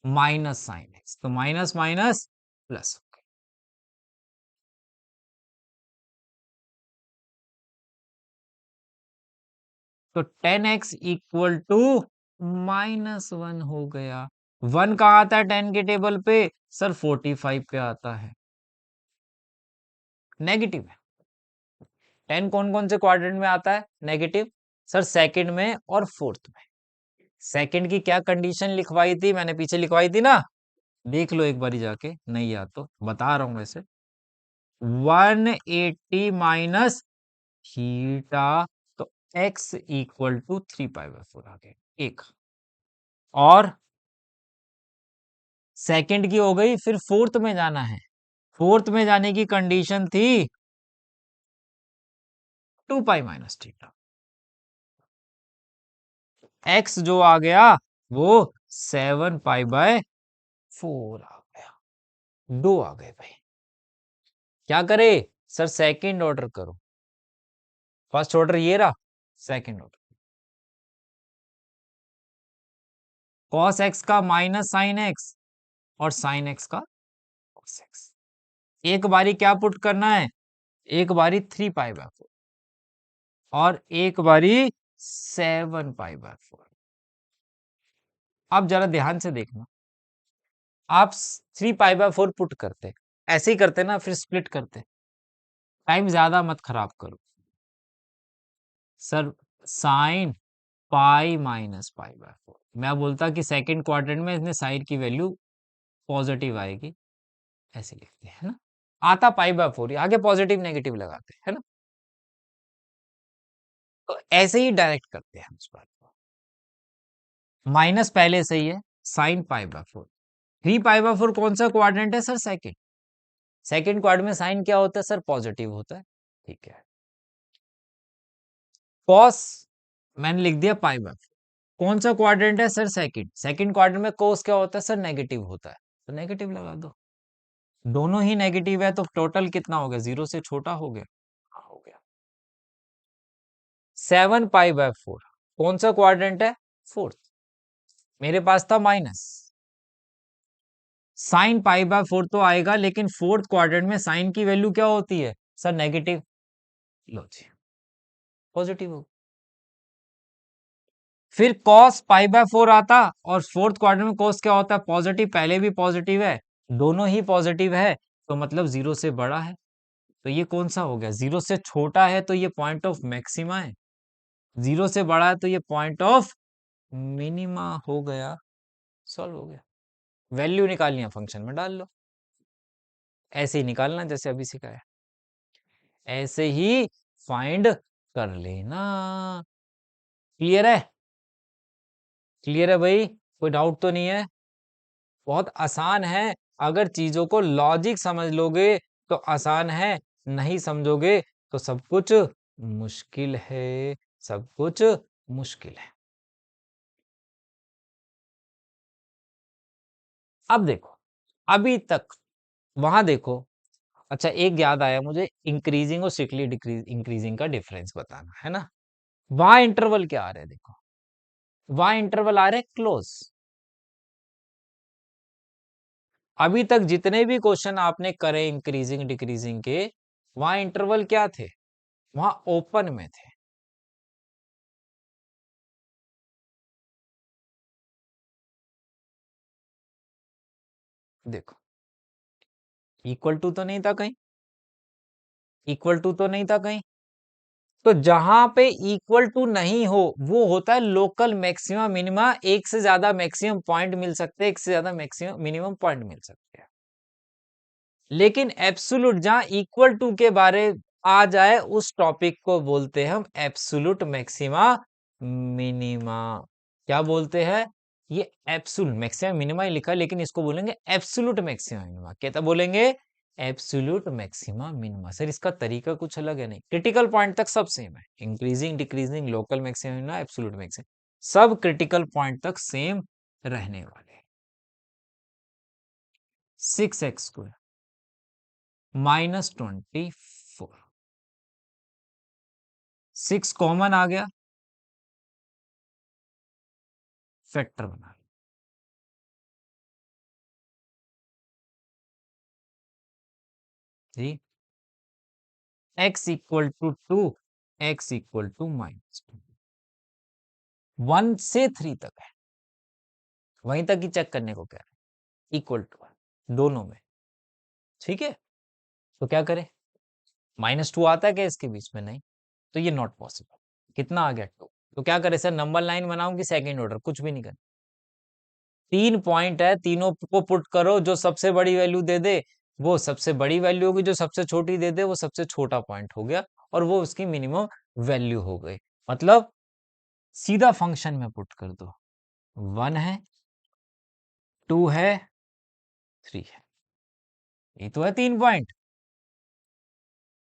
माइनस साइन एक्स, तो माइनस माइनस प्लस। तो 10x इक्वल टू -1 हो गया। 1 कहाँ आता है 10 के टेबल पे? सर 45 पे आता है, नेगेटिव है। 10 कौन कौन से क्वाड्रेंट में आता है नेगेटिव? सर सेकंड में और फोर्थ में। सेकंड की क्या कंडीशन लिखवाई थी मैंने, पीछे लिखवाई थी ना, देख लो एक बारी जाके, नहीं याद तो बता रहा हूं वैसे। 180 माइनस थीटा, तो x equal to 3 pi by 4 आ गया एक। और सेकंड की हो गई, फिर फोर्थ में जाना है। फोर्थ में जाने की कंडीशन थी 2 पाई माइनस थीटा। x जो आ गया वो 7 पाई बाय 4 आ गया। दो आ गए भाई। क्या करे? सर सेकंड ऑर्डर करो। फर्स्ट ऑर्डर ये रहा, सेकंड ऑर्डर कॉस एक्स का माइनस साइन एक्स और साइन एक्स का कॉस एक्स। एक बारी क्या पुट करना है? एक बारी 3 पाई बाय 4 और एक बारी 7 पाई बाय 4। अब जरा ध्यान से देखना, आप 3 पाई बाय 4 पुट करते, ऐसे ही करते ना, फिर स्प्लिट करते। टाइम ज्यादा मत खराब करो। सर साइन पाई-पाई/4, मैं बोलता कि सेकंड क्वाड्रेंट में इसने साइन की वैल्यू पॉजिटिव आएगी, ऐसे लिखते हैं ना। आता पाई/4, आगे पॉजिटिव नेगेटिव लगाते हैं ना। तो ऐसे ही डायरेक्ट करते हैं हम इस बात को। माइनस पहले से ही है, साइन पाई/4। 3 पाई/4 कौन सा क्वाड्रेंट है? Sir second. सेकंड क्वाड्रेंट में साइन क्या होता है? सर पॉजिटिव होता है। ठीक है। कॉस मैंने लिख दिया पाई/4। कौन सा क्वाड्रेंट है? Sir second. सेकंड क्वाड्रेंट में कोस क्या होता है? सर नेगेटिव होता है, तो नेगेटिव लगा दो। दोनों ही नेगेटिव है, तो टोटल कितना हो गया? 0 से छोटा हो गया। हाँ, हो गया। 7 पाई/4 कौन सा क्वाड्रेंट है? फोर्थ। मेरे पास था माइनस। साइन पाई/4 तो आएगा, लेकिन फोर्थ क्वाड्रेंट में साइन की वैल्यू क्या होती है? Sir negative. लो जी, पॉजिटिव हो। फिर cos पाई/4 आता, और फोर्थ क्वाड्रेंट में cos क्या होता है? पॉजिटिव। पहले भी पॉजिटिव है, दोनों ही पॉजिटिव है, तो मतलब 0 से बड़ा है। तो ये कौन सा हो गया? 0 से छोटा है, तो ये पॉइंट ऑफ मैक्सिमा है। 0 से बड़ा है, तो ये पॉइंट ऑफ मिनिमा हो गया। सॉल्व हो गया। वैल्यू निकालनी है, फंक्शन में डाल लो। ऐसे ही निकालना जैसे अभी सिखाया, ऐसे ही फाइंड कर लेना। क्लियर है? क्लियर है भाई, कोई डाउट तो नहीं है? बहुत आसान है। अगर चीजों को लॉजिक समझ लोगे तो आसान है, नहीं समझोगे तो सब कुछ मुश्किल है, सब कुछ मुश्किल है। अब देखो, अभी तक वहां देखो। अच्छा, एक याद आया मुझे, इंक्रीजिंग और स्ट्रिक्टली डिक्रीज इंक्रीजिंग का डिफरेंस बताना है ना। वहां इंटरवल क्या आ रहा है? देखो, वहां इंटरवल आ रहे हैं क्लोज। अभी तक जितने भी क्वेश्चन आपने करे इंक्रीजिंग डिक्रीजिंग के, वहां इंटरवल क्या थे? वहां ओपन में थे। देखो, इक्वल टू तो नहीं था कहीं, इक्वल टू तो नहीं था कहीं। तो जहां पे इक्वल टू नहीं हो वो होता है लोकल मैक्सिमम मिनिमा, एक से ज्यादा मैक्सिमम पॉइंट मिल सकते हैं, एक से ज्यादा मैक्सिमम मिनिमम पॉइंट मिल सकते हैं। लेकिन एब्सोल्यूट जहां इक्वल टू के बारे आ जाए उस टॉपिक को बोलते हैं हम एब्सोल्यूट मैक्सिमा मिनिमा। क्या बोलते हैं? ये एब्सोल्यूट मैक्सिमम मिनिमा ही लिखा है, लेकिन इसको बोलेंगे एब्सोल्यूट मैक्सिमा मिनिमा। क्या बोलेंगे? Absolute maxima minima. सर इसका तरीका कुछ अलग है? नहीं, क्रिटिकल पॉइंट तक सब सेम है, increasing decreasing local maxima minima absolute maxima, सब क्रिटिकल पॉइंट तक सेम रहने वाले। 6x² -24, 6 कॉमन आ गया, फैक्टर बना लो। जी, x equal to 2, x equal to -2, 1 से 3 तक है, वहीं तक ही चेक करने को कह रहे हैं, इक्वल टू है दोनों में। ठीक है, तो क्या करें? -2 आता है क्या इसके बीच में? नहीं, तो ये नॉट पॉसिबल। कितना आ गया? 2। तो क्या करें सर, नंबर लाइन बनाऊं कि सेकंड ऑर्डर? कुछ भी नहीं करना, 3 पॉइंट है, तीनों को पुट करो, जो सबसे बड़ी वैल्यू दे दे वो सबसे बड़ी वैल्यू होगी, जो सबसे छोटी दे दे वो सबसे छोटा पॉइंट हो गया, और वो उसकी मिनिमम वैल्यू हो गई। मतलब सीधा फंक्शन में पुट कर दो, 1 है, 2 है, 3 है, ये तो है 3 पॉइंट।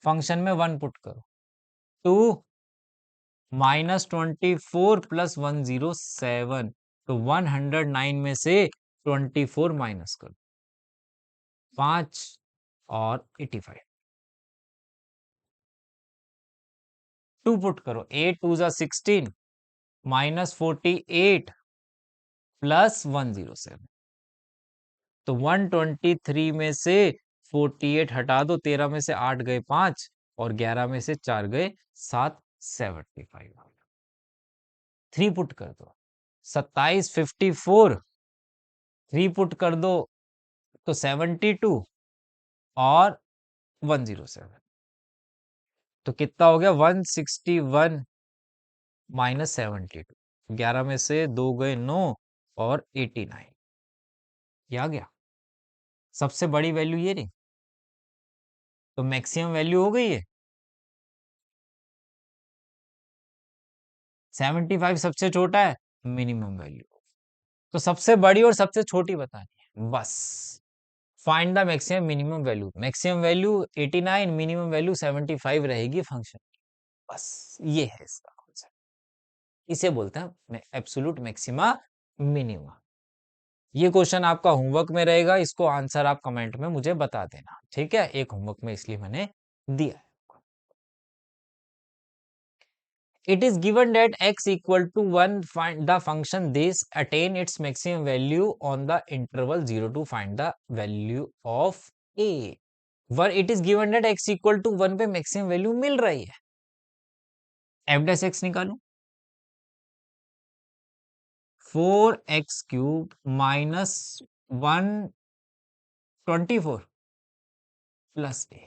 फंक्शन में 1 पुट करो, 2 -24 + 107, तो 109 में से 24 माइनस करो, 5 और 85, 2 पुट करो, 8 2 जा 16 -48 + 107, तो 123 में से 48 हटा दो, 13 में से 8 गए 5 और 11 में से 4 गए 7, 75। 3 पुट कर दो, 27 54, 3 पुट कर दो तो 72 और 107, तो कितना हो गया? 161 -72, 11 में से 2 गए 9 और 89, ये आ गया। सबसे बड़ी वैल्यू ये रही, तो मैक्सिमम वैल्यू हो गई है 75, सबसे छोटा है मिनिमम वैल्यू, तो सबसे बड़ी और सबसे छोटी बतानी है बस। Find the maximum minimum value, maximum value 89, minimum value 75 रहेगी फंक्शन, बस ये है इसका कॉन्सेप्ट। इसे बोलते हैं एब्सोल्यूट मैक्सिमा मिनिमा। ये क्वेश्चन आपका होमवर्क में रहेगा, इसको आंसर आप कमेंट में मुझे बता देना, ठीक है? एक होमवर्क में इसलिए मैंने दिया है। It is given that x equal to 1, find the function this attain its maximum value on the interval 0 to find the value of a. Where it is given that x equal to 1 पे maximum value मिल रही है, f dash x निकालो, 4x³ -124 plus a।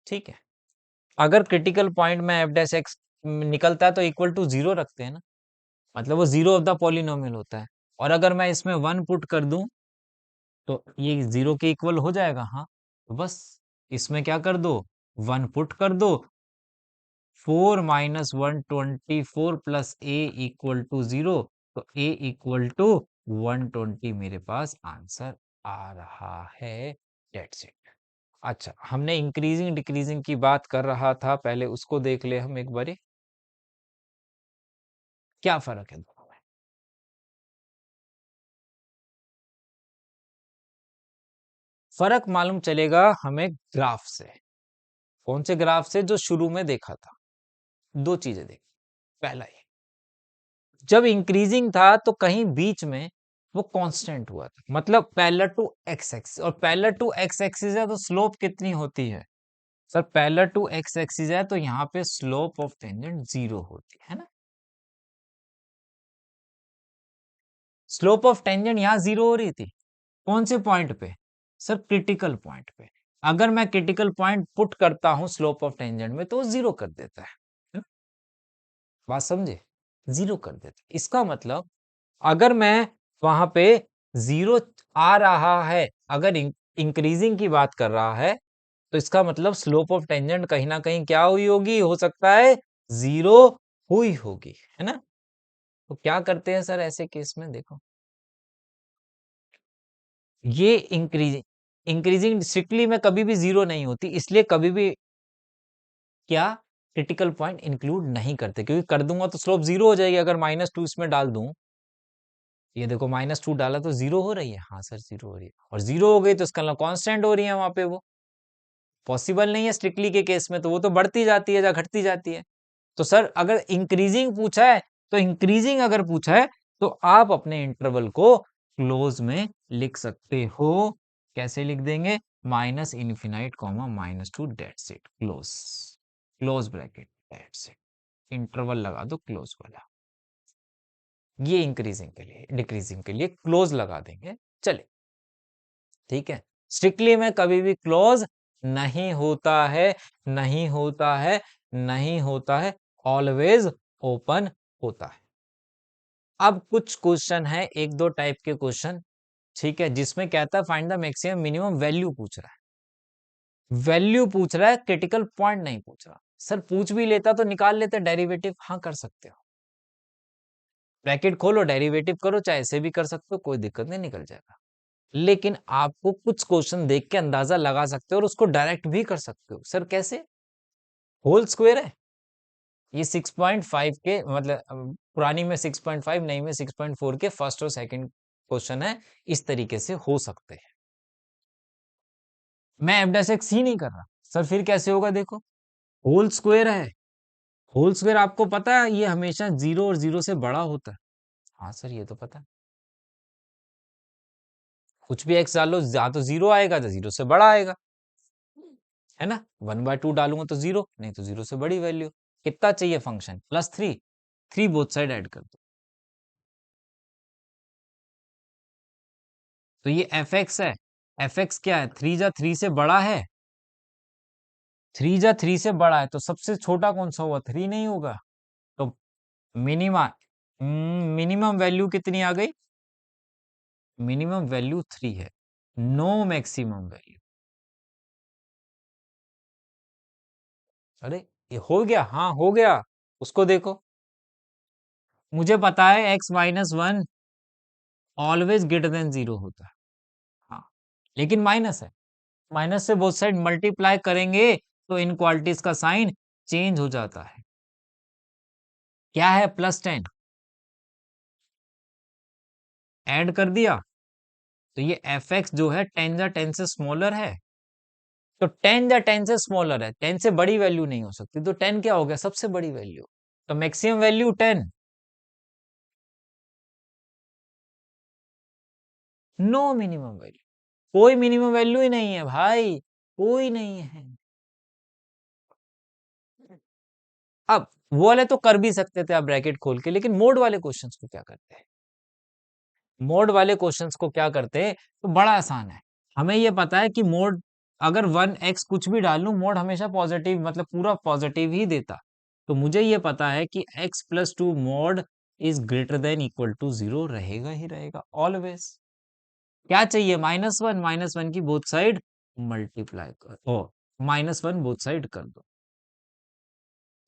ठीक है, अगर critical point में f dash x निकलता है तो इक्वल टू 0 रखते हैं ना, मतलब वो 0 ऑफ द पॉलिनोमियल होता है, और अगर मैं इसमें 1 पुट कर दूं तो ये 0 के इक्वल हो जाएगा। हाँ, तो बस इसमें क्या कर दो, 1 पुट कर दो, 4 -124 प्लस a इक्वल टू 0, तो a इक्वल टू 120 मेरे पास आंसर आ रहा है। That's it. अच्छा, हमने इंक्रीजिंग डिक्रीजिंग की बात कर रहा था, पहले उसको देख ले हम एक बारी, क्या फर्क है दोनों में? फर्क मालूम चलेगा हमें ग्राफ से। कौन से ग्राफ से? जो शुरू में देखा था, दो चीजें देखी। पहला ये, जब इंक्रीजिंग था तो कहीं बीच में वो कांस्टेंट हुआ था, मतलब पैरेलल टू एक्स एक्सिस, और पैरेलल टू एक्स एक्सिस है तो स्लोप कितनी होती है? Sir parallel to x axis है तो यहाँ पे स्लोप ऑफ टेंजेंट 0 होती है ना। स्लोप ऑफ टेंजेंट यहाँ 0 हो रही थी, कौन से पॉइंट पे? सर क्रिटिकल पॉइंट पे, अगर मैं क्रिटिकल पॉइंट पुट करता हूं स्लोप ऑफ टेंजेंट में तो वो जीरो कर देता है ना? बात समझे, जीरो कर देता है। इसका मतलब अगर मैं वहां पे जीरो आ रहा है, अगर इंक्रीजिंग की बात कर रहा है, तो इसका मतलब स्लोप ऑफ टेंजेंट कहीं ना कहीं क्या हुई होगी, हो सकता है जीरो हुई होगी, है ना? तो क्या करते हैं सर ऐसे केस में, देखो ये इंक्रीजिंग, इंक्रीजिंग स्ट्रिक्टली में कभी भी जीरो नहीं होती, इसलिए कभी भी क्या क्रिटिकल पॉइंट इंक्लूड नहीं करते, क्योंकि कर दूंगा तो स्लोप जीरो हो जाएगी। अगर -2 इसमें डाल दूं, ये देखो -2 डाला तो जीरो हो रही है, हाँ सर जीरो हो रही है, और जीरो हो गई तो इसका मतलब कांस्टेंट हो रही है वहां पे, वो पॉसिबल नहीं है स्ट्रिक्टली के केस में, तो वो तो बढ़ती जाती है या घटती जाती है। तो सर अगर इंक्रीजिंग पूछा है, तो इंक्रीजिंग अगर पूछा है तो आप अपने इंटरवल को क्लोज में लिख सकते हो। कैसे लिख देंगे, minus infinite comma -2 that's it, close, close bracket that's it, interval लगा दो क्लोज वाला। ये इंक्रीजिंग के लिए, डिक्रीजिंग के लिए क्लोज लगा देंगे, चले, ठीक है। स्ट्रिक्टली में कभी भी क्लोज नहीं होता है, नहीं होता है, नहीं होता है, ऑलवेज ओपन होता है। अब कुछ क्वेश्चन है, एक दो टाइप के क्वेश्चन, ठीक है, जिसमें कहता है find the maximum minimum value पूछ रहा है, वैल्यू पूछ रहा है, क्रिटिकल पॉइंट नहीं पूछ रहा। सर पूछ भी लेता तो निकाल लेते डेरिवेटिव, हाँ कर सकते हो, ब्रैकेट खोलो डेरिवेटिव करो, चाहे ऐसे भी कर सकते हो, कोई दिक्कत नहीं, निकल जाएगा। लेकिन आपको कुछ क्वेश्चन देख के अंदाजा लगा सकते हो और उसको डायरेक्ट भी कर सकते हो। सर कैसे, होल स्क्वायर है, ये 6.5 के मतलब पुरानी में 6.5, नई में 6.4 के फर्स्ट और सेकंड क्वेश्चन है, इस तरीके से हो सकते हैं। मैं एफ डैश एक्स ही नहीं कर रहा सर, फिर कैसे होगा, देखो होल स्क्वायर है, होल स्क्वायर आपको पता है ये हमेशा जीरो और जीरो से बड़ा होता है, हाँ सर ये तो पता है। कुछ भी एक्स डालो, या तो जीरो आएगा या जीरो से बड़ा आएगा, है ना? 1/2 डालूंगा तो जीरो, नहीं तो जीरो से बड़ी वैल्यू। कितना चाहिए फंक्शन, +3, 3 बोथ साइड ऐड कर दो, तो ये एफ एक्स है, एफ एक्स क्या है, 3 जा 3 से बड़ा है, 3 जा 3 से बड़ा है, तो सबसे छोटा कौन सा हुआ, 3 नहीं होगा, तो मिनिमा मिनिमम वैल्यू कितनी आ गई, मिनिमम वैल्यू 3 है, नो मैक्सिमम वैल्यू। अरे ये हो गया, हाँ हो गया, उसको देखो, मुझे पता है x-1 always greater than zero होता है, हाँ, लेकिन माइनस है, माइनस से बोथ साइड मल्टीप्लाई करेंगे तो इनक्वालिटीज का साइन चेंज हो जाता है। क्या है, +10, ऐड कर दिया, तो ये एफ एक्स जो है 10 या 10 से स्मॉलर है, तो 10 या 10 से स्मॉलर है, 10 से बड़ी वैल्यू नहीं हो सकती, तो 10 क्या हो गया, सबसे बड़ी वैल्यू, तो maximum value 10, no minimum value, कोई मिनिमम वैल्यू ही नहीं है भाई, कोई नहीं है। अब वो वाले तो कर भी सकते थे आप ब्रैकेट खोल के, लेकिन मोड वाले क्वेश्चंस को क्या करते हैं, मोड वाले क्वेश्चंस को क्या करते हैं, तो बड़ा आसान है, हमें ये पता है कि मोड अगर 1x कुछ भी डाल लूं, मोड हमेशा पॉजिटिव मतलब पूरा पॉजिटिव ही देता, तो मुझे ये पता है कि x+2 mod is greater than equal to zero, रहेगा ही रहेगा ऑलवेज। क्या चाहिए, -1, -1 की बोथ साइड मल्टीप्लाई कर, ओ -1 बोथ साइड कर दो,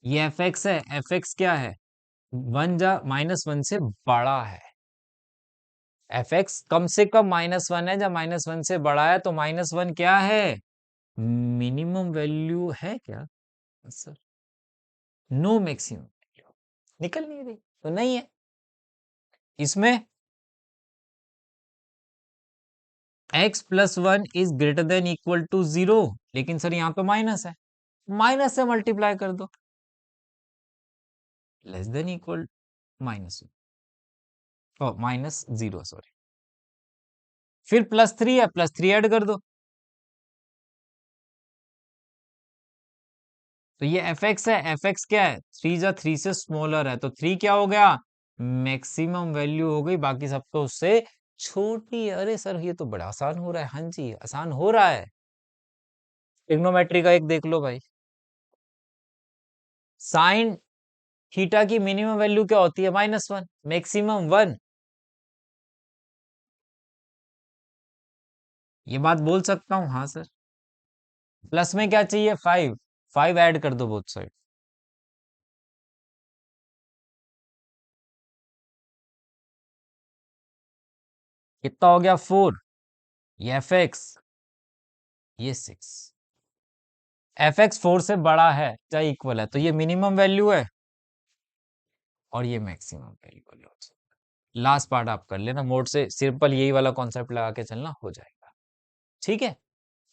ये एफ एक्स है, एफ एक्स क्या है, 1 जा -1 से बड़ा है, एफ एक्स कम से कम -1 है, जब -1 से बड़ा है, तो -1 क्या है, मिनिमम वैल्यू है क्या, सर नो मैक्सिमम वैल्यू, निकल नहीं रही, तो नहीं है इसमें, x+1 is greater than equal to zero, लेकिन सर यहाँ पे माइनस है, माइनस से मल्टीप्लाई कर दो, less than equal minus, oh -0 sorry, फिर +3 है, +3 ऐड कर दो, तो ये एफ एक्स है, एफ एक्स क्या है, 3 जा 3 से स्मॉलर है, तो 3 क्या हो गया, मैक्सिमम वैल्यू हो गई, बाकी सब तो उससे छोटी, अरे सर ये तो बड़ा आसान हो रहा है। हाँ जी, आसान हो रहा है। ट्रिग्नोमेट्री का एक देख लो भाई। साइन थीटा की मिनिमम वैल्यू क्या होती है? -1, मैक्सिमम 1। ये बात बोल सकता हूँ, हाँ सर। प्लस में क्या चाहिए? 5। 5 ऐड कर दो बोथ साइड। कितना हो गया? 4। ये एफ एक्स, ये 6। एफ एक्स 4 से बड़ा है चाहे इक्वल है, तो ये मिनिमम वैल्यू है और ये मैक्सिमम वैल्यू है। लास्ट पार्ट आप कर लेना मोड से, सिंपल यही वाला कॉन्सेप्ट लगा के चलना, हो जाएगा। ठीक है।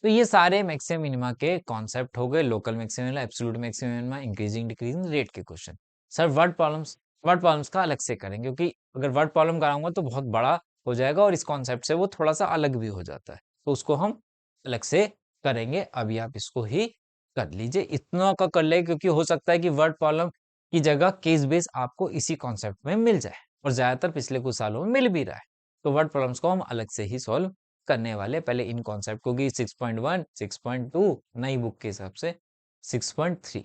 तो ये सारे मैक्सिमम मिनिमा के कॉन्सेप्ट हो गए, local maximum, absolute maximum, increasing decreasing rate के क्वेश्चन। सर वर्ड प्रॉब्लम्स का अलग से करेंगे, क्योंकि अगर वर्ड प्रॉब्लम कराऊंगा तो बहुत बड़ा हो जाएगा और इस कॉन्सेप्ट से वो थोड़ा सा अलग भी हो जाता है, तो उसको हम अलग से करेंगे। अभी आप इसको ही कर लीजिए, इतना का कर ले, क्योंकि हो सकता है कि वर्ड प्रॉब्लम की जगह केस बेस आपको इसी कॉन्सेप्ट में मिल जाए, और ज्यादातर पिछले कुछ सालों में मिल भी रहा है। तो वर्ड प्रॉब्लम्स को हम अलग से ही सॉल्व करने वाले, पहले इन कॉन्सेप्ट को, कि 6.1 6.2 नई बुक के हिसाब से 6.3,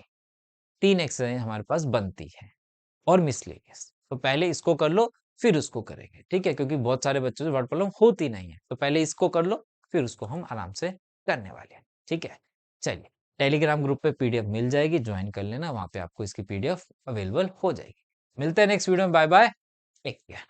3 एक्सरसाइज हमारे पास बनती है और मिसलेनियस। तो पहले इसको कर लो, फिर उसको करेंगे, ठीक है, क्योंकि बहुत सारे बच्चों से वर्ड प्रॉब्लम होती नहीं है, तो पहले इसको कर लो, फिर उसको हम आराम से करने वाले हैं। ठीक है, चलिए। टेलीग्राम ग्रुप पे पीडीएफ मिल जाएगी, ज्वाइन कर लेना, वहां पे आपको इसकी पीडीएफ अवेलेबल हो जाएगी। मिलते हैं नेक्स्ट वीडियो में, बाय बाय, टेक केयर।